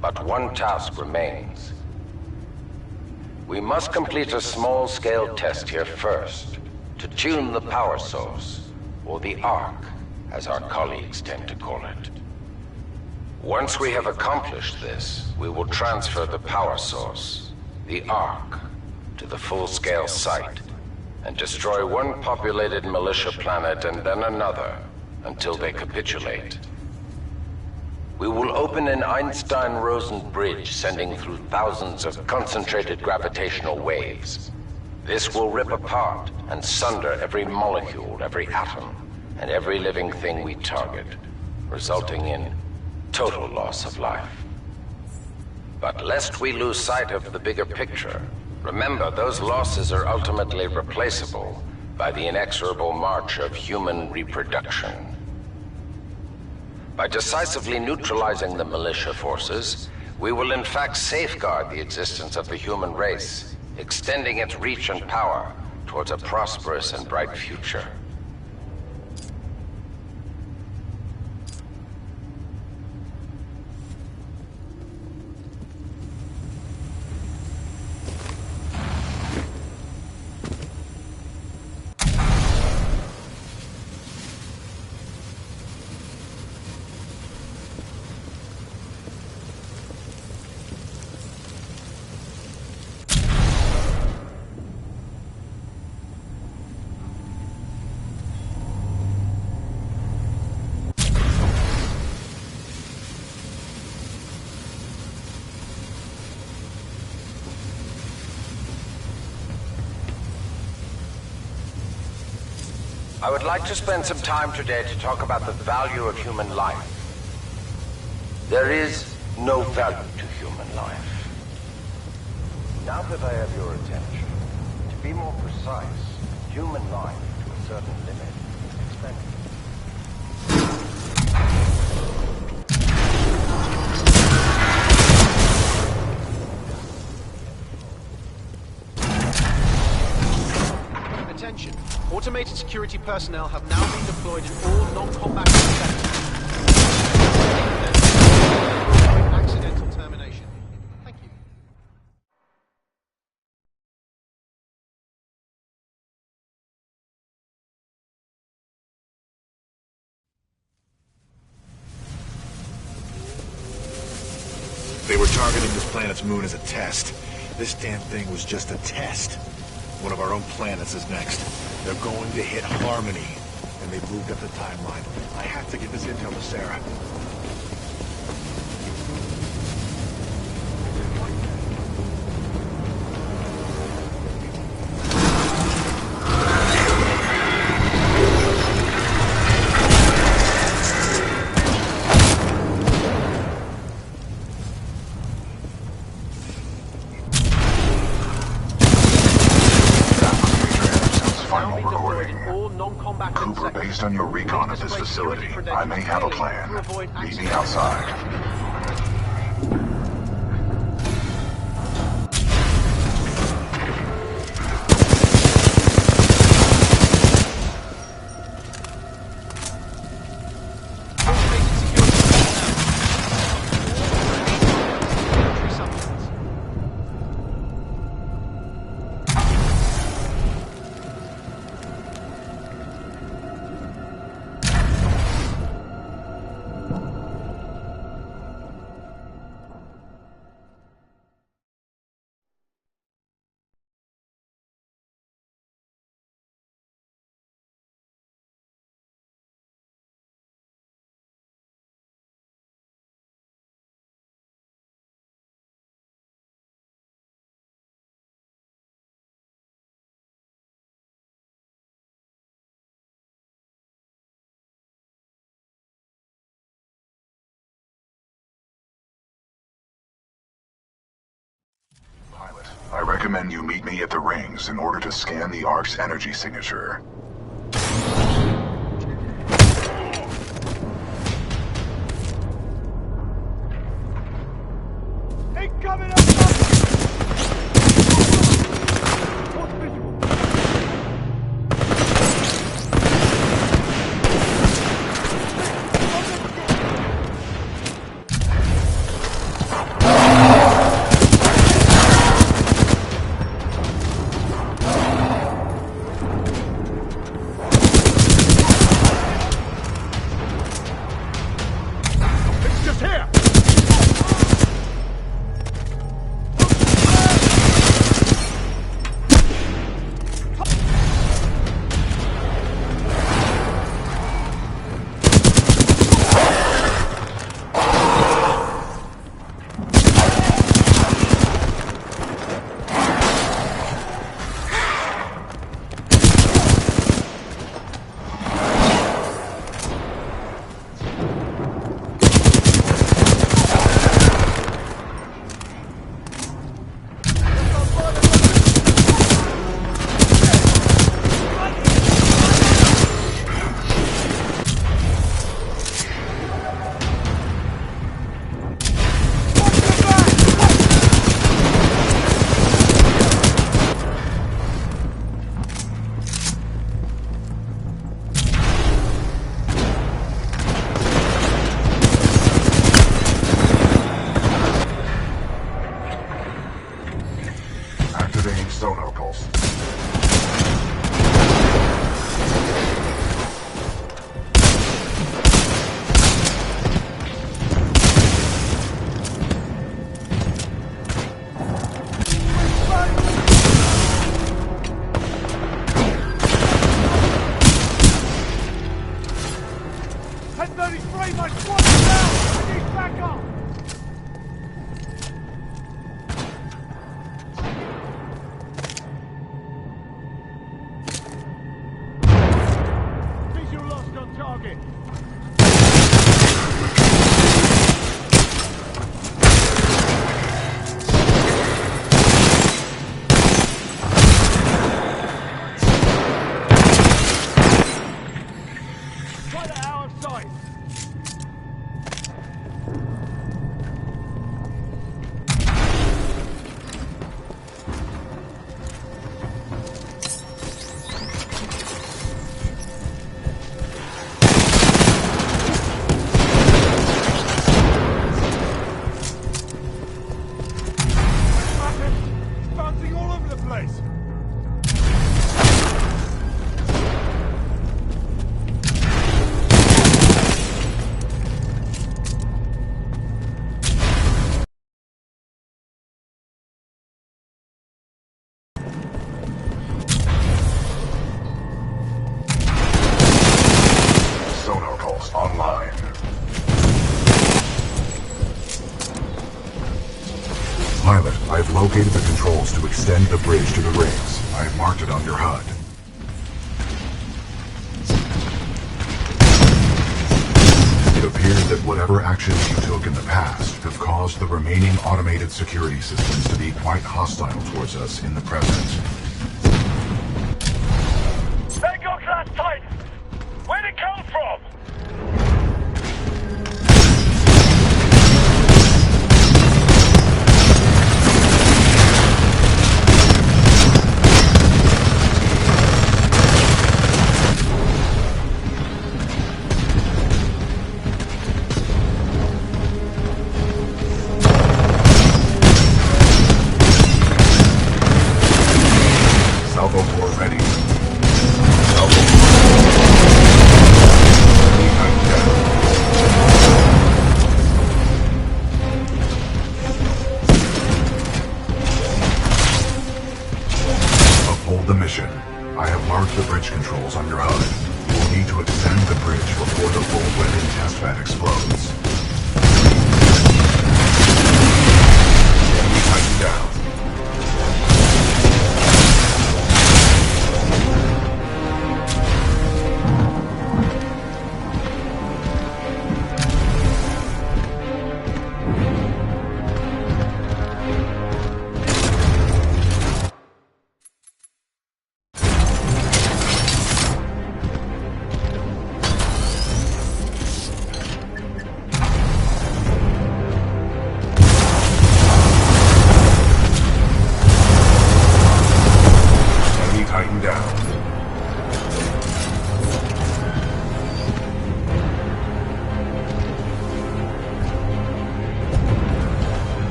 but one task remains. We must complete a small-scale test here first, to tune the power source, or the Ark, as our colleagues tend to call it. Once we have accomplished this, we will transfer the power source, the Ark, to the full-scale site, and destroy one populated militia planet and then another, until they capitulate. We will open an Einstein-Rosen bridge sending through thousands of concentrated gravitational waves. This will rip apart and sunder every molecule, every atom, and every living thing we target, resulting in total loss of life. But lest we lose sight of the bigger picture, remember those losses are ultimately replaceable by the inexorable march of human reproduction. By decisively neutralizing the militia forces, we will in fact safeguard the existence of the human race, extending its reach and power towards a prosperous and bright future. I would like to spend some time today to talk about the value of human life. There is no value to human life. Now that I have your attention, to be more precise, human life to a certain limit is expendable. Attention. Automated security personnel have now been deployed in all non-combat sectors. Accidental termination. Thank you. They were targeting this planet's moon as a test. This damn thing was just a test. One of our own planets is next. They're going to hit Harmony, and they've moved up the timeline. I have to get this intel to Sarah. Based on your recon of this facility, I may have a plan. Meet me outside. recommend you meet me at the rings in order to scan the Ark's energy signature. Incoming up! Activating sonar pulse. My squad is down! I need backup! Visual lost on target. Try to out of sight. Bouncing all over the place. Sonar pulse online. Pilot, I've located the controls to extend the bridge to the rings. I've marked it on your HUD. It appears that whatever actions you took in the past have caused the remaining automated security systems to be quite hostile towards us in the present. There goes that Titan! Where'd it come from? Salvo core ready. Salvo core. Behind down. Uphold the mission. I have marked the bridge controls on your HUD. You will need to extend the bridge before the full weapon test bed explodes. Behind down.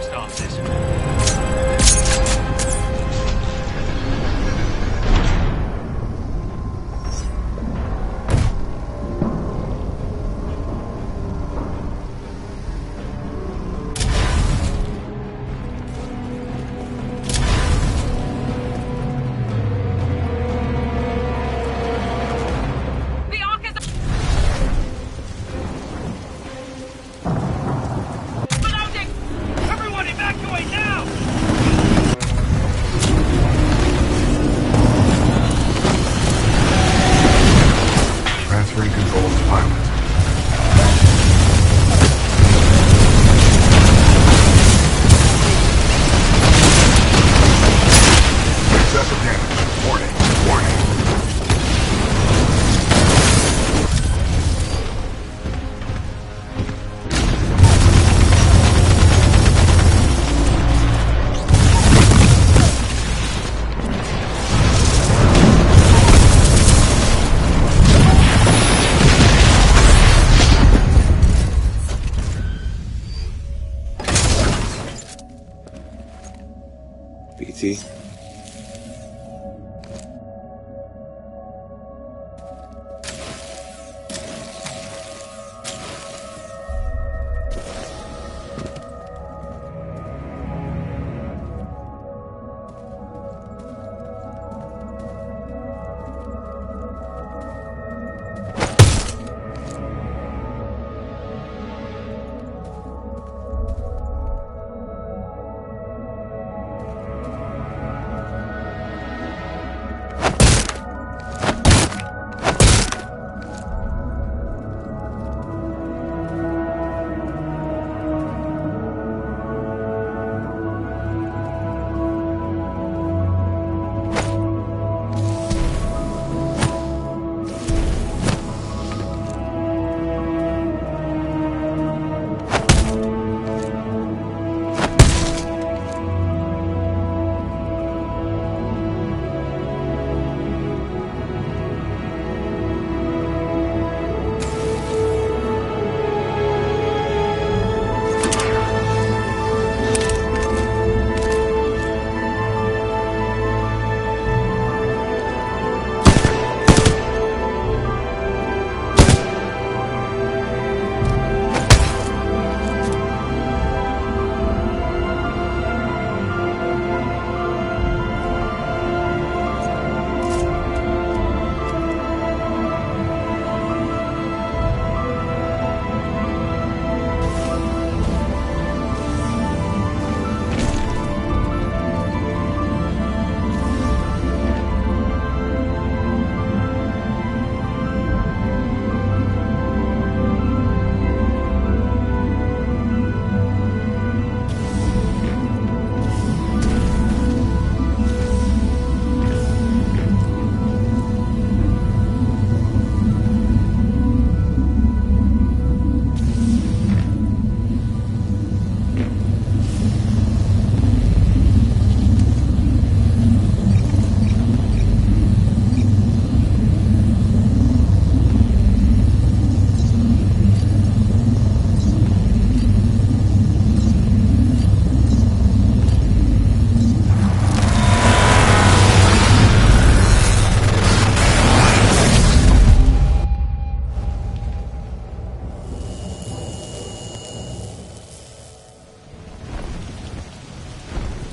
circumstances. Transferring controls to pilot. Excessive damage. Warning. Warning. BT.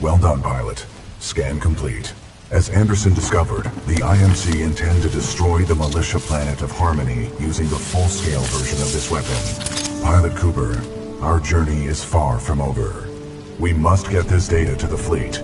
Well done, pilot. Scan complete. As Anderson discovered, the IMC intend to destroy the militia planet of Harmony using the full-scale version of this weapon. Pilot Cooper, our journey is far from over. We must get this data to the fleet.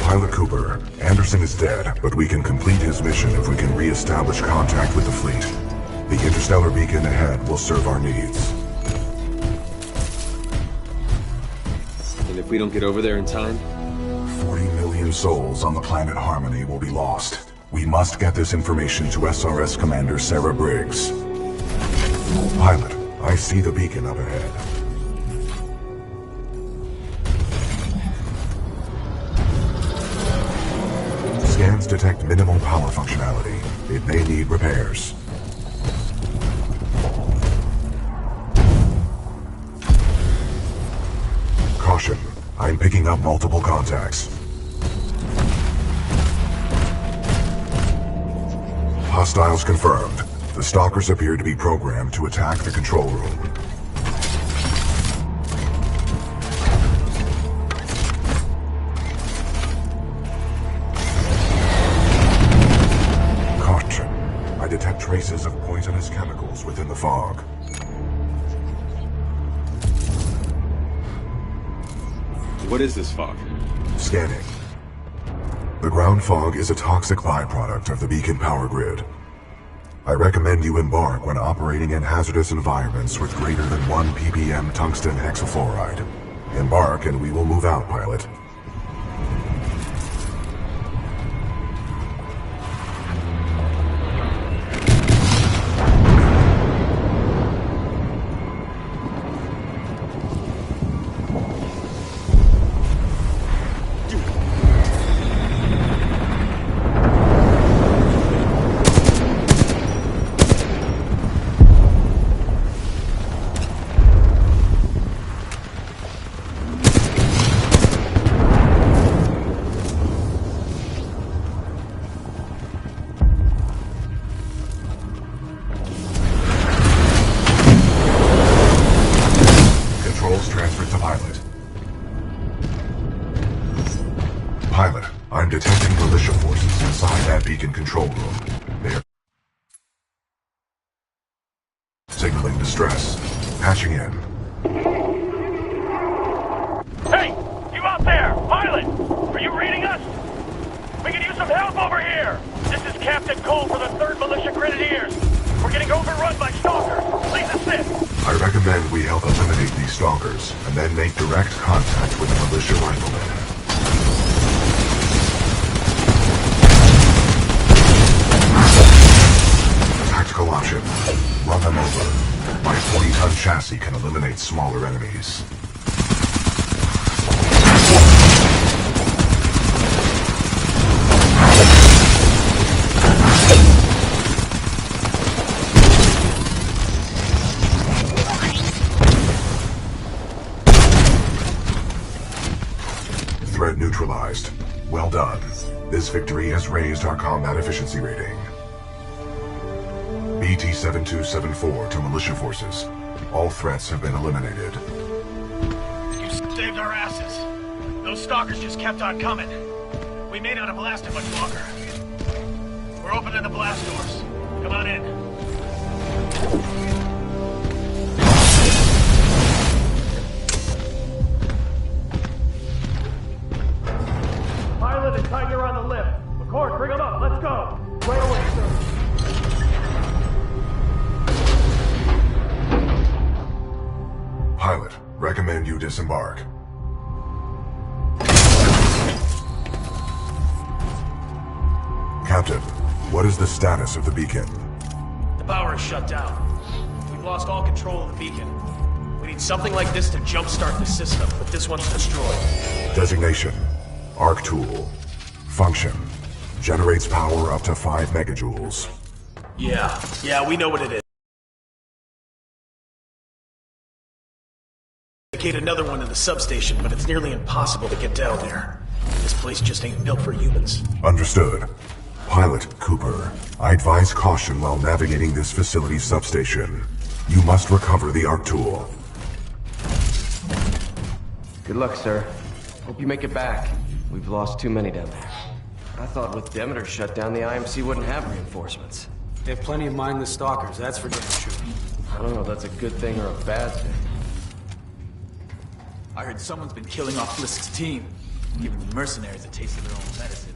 Pilot Cooper, Anderson is dead, but we can complete his mission if we can re-establish contact with the fleet. The interstellar beacon ahead will serve our needs. And if we don't get over there in time? 40 million souls on the planet Harmony will be lost. We must get this information to SRS Commander Sarah Briggs. Pilot, I see the beacon up ahead. Scans detect minimal power functionality. It may need repairs. Caution. I'm picking up multiple contacts. Hostiles confirmed. The stalkers appear to be programmed to attack the control room. Caution. I detect traces of poisonous chemicals within the fog. What is this fog? Scanning. The ground fog is a toxic byproduct of the beacon power grid. I recommend you embark when operating in hazardous environments with greater than 1 ppm tungsten hexafluoride. Embark and we will move out, pilot. Pilot, I'm detecting militia forces inside that beacon control room. They are signaling distress. Patching in. Hey! You out there! Pilot! Are you reading us? We can use some help over here! This is Captain Cole for the 3rd Militia Grenadiers. We're getting overrun by stalkers. Please assist! I recommend we help eliminate these stalkers, and then make direct contact with the militia riflemen. Tactical option. Run them over. My 40-ton chassis can eliminate smaller enemies. Threat neutralized. Well done. This victory has raised our combat efficiency rating. BT-7274 to militia forces. All threats have been eliminated. You saved our asses. Those stalkers just kept on coming. We may not have lasted much longer. We're opening the blast doors. Come on in. Pilot and Tiger on the lift. McCord, bring them up. Let's go. Right away, sir. Pilot, recommend you disembark. Captain, what is the status of the beacon? The power is shut down. We've lost all control of the beacon. We need something like this to jumpstart the system, but this one's destroyed. Designation. Arc tool. Function. Generates power up to 5 megajoules. Yeah, we know what it is. Dedicate another one to the substation, but it's nearly impossible to get down there. This place just ain't built for humans. Understood. Pilot Cooper, I advise caution while navigating this facility's substation. You must recover the arc tool. Good luck, sir. Hope you make it back. We've lost too many down there. I thought with Demeter shut down, the IMC wouldn't have reinforcements. They have plenty of mindless stalkers, that's for damn sure. I don't know if that's a good thing or a bad thing. I heard someone's been killing off Blisk's team. Giving the mercenaries a taste of their own medicine.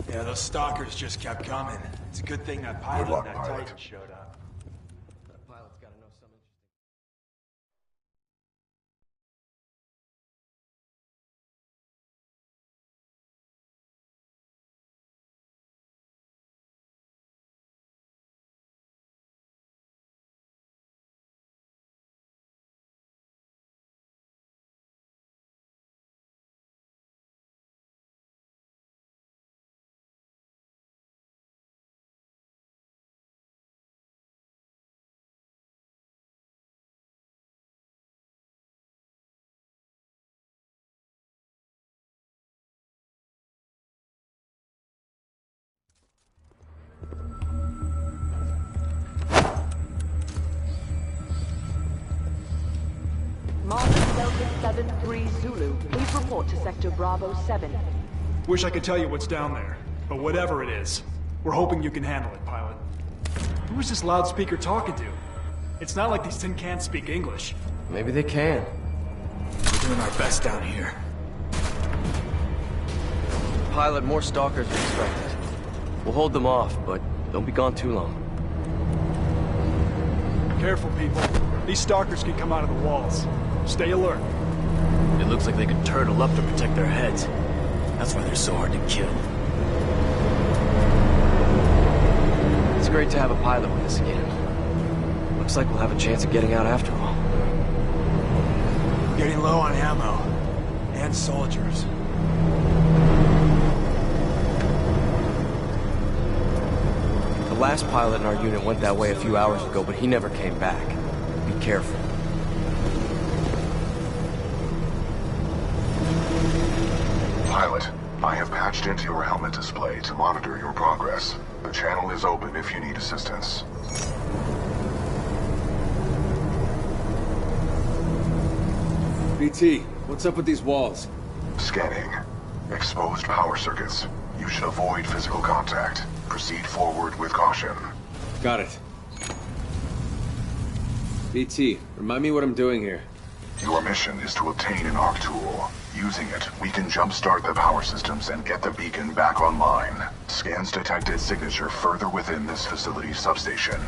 Yeah, those stalkers just kept coming. It's a good thing that pilot and that Titan showed up. That pilot's gotta know some interesting... Delta 7-3 Zulu, please report to Sector Bravo 7. Wish I could tell you what's down there, but whatever it is, we're hoping you can handle it, pilot. Who is this loudspeaker talking to? It's not like these tin cans speak English. Maybe they can. We're doing our best down here. Pilot, more stalkers are expected. We'll hold them off, but don't be gone too long. Careful, people. These stalkers can come out of the walls. Stay alert. It looks like they could turtle up to protect their heads. That's why they're so hard to kill. It's great to have a pilot with us again. Looks like we'll have a chance of getting out after all. We're getting low on ammo. And soldiers. The last pilot in our unit went that way a few hours ago, but he never came back. Be careful. Pilot, I have patched into your helmet display to monitor your progress. The channel is open if you need assistance. BT, what's up with these walls? Scanning. Exposed power circuits. You should avoid physical contact. Proceed forward with caution. Got it. BT, remind me what I'm doing here. Your mission is to obtain an ARC tool. Using it, we can jumpstart the power systems and get the beacon back online. Scans detected signature further within this facility's substation.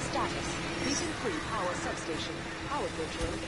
Status. Beacon 3 power substation. Power filter engaged.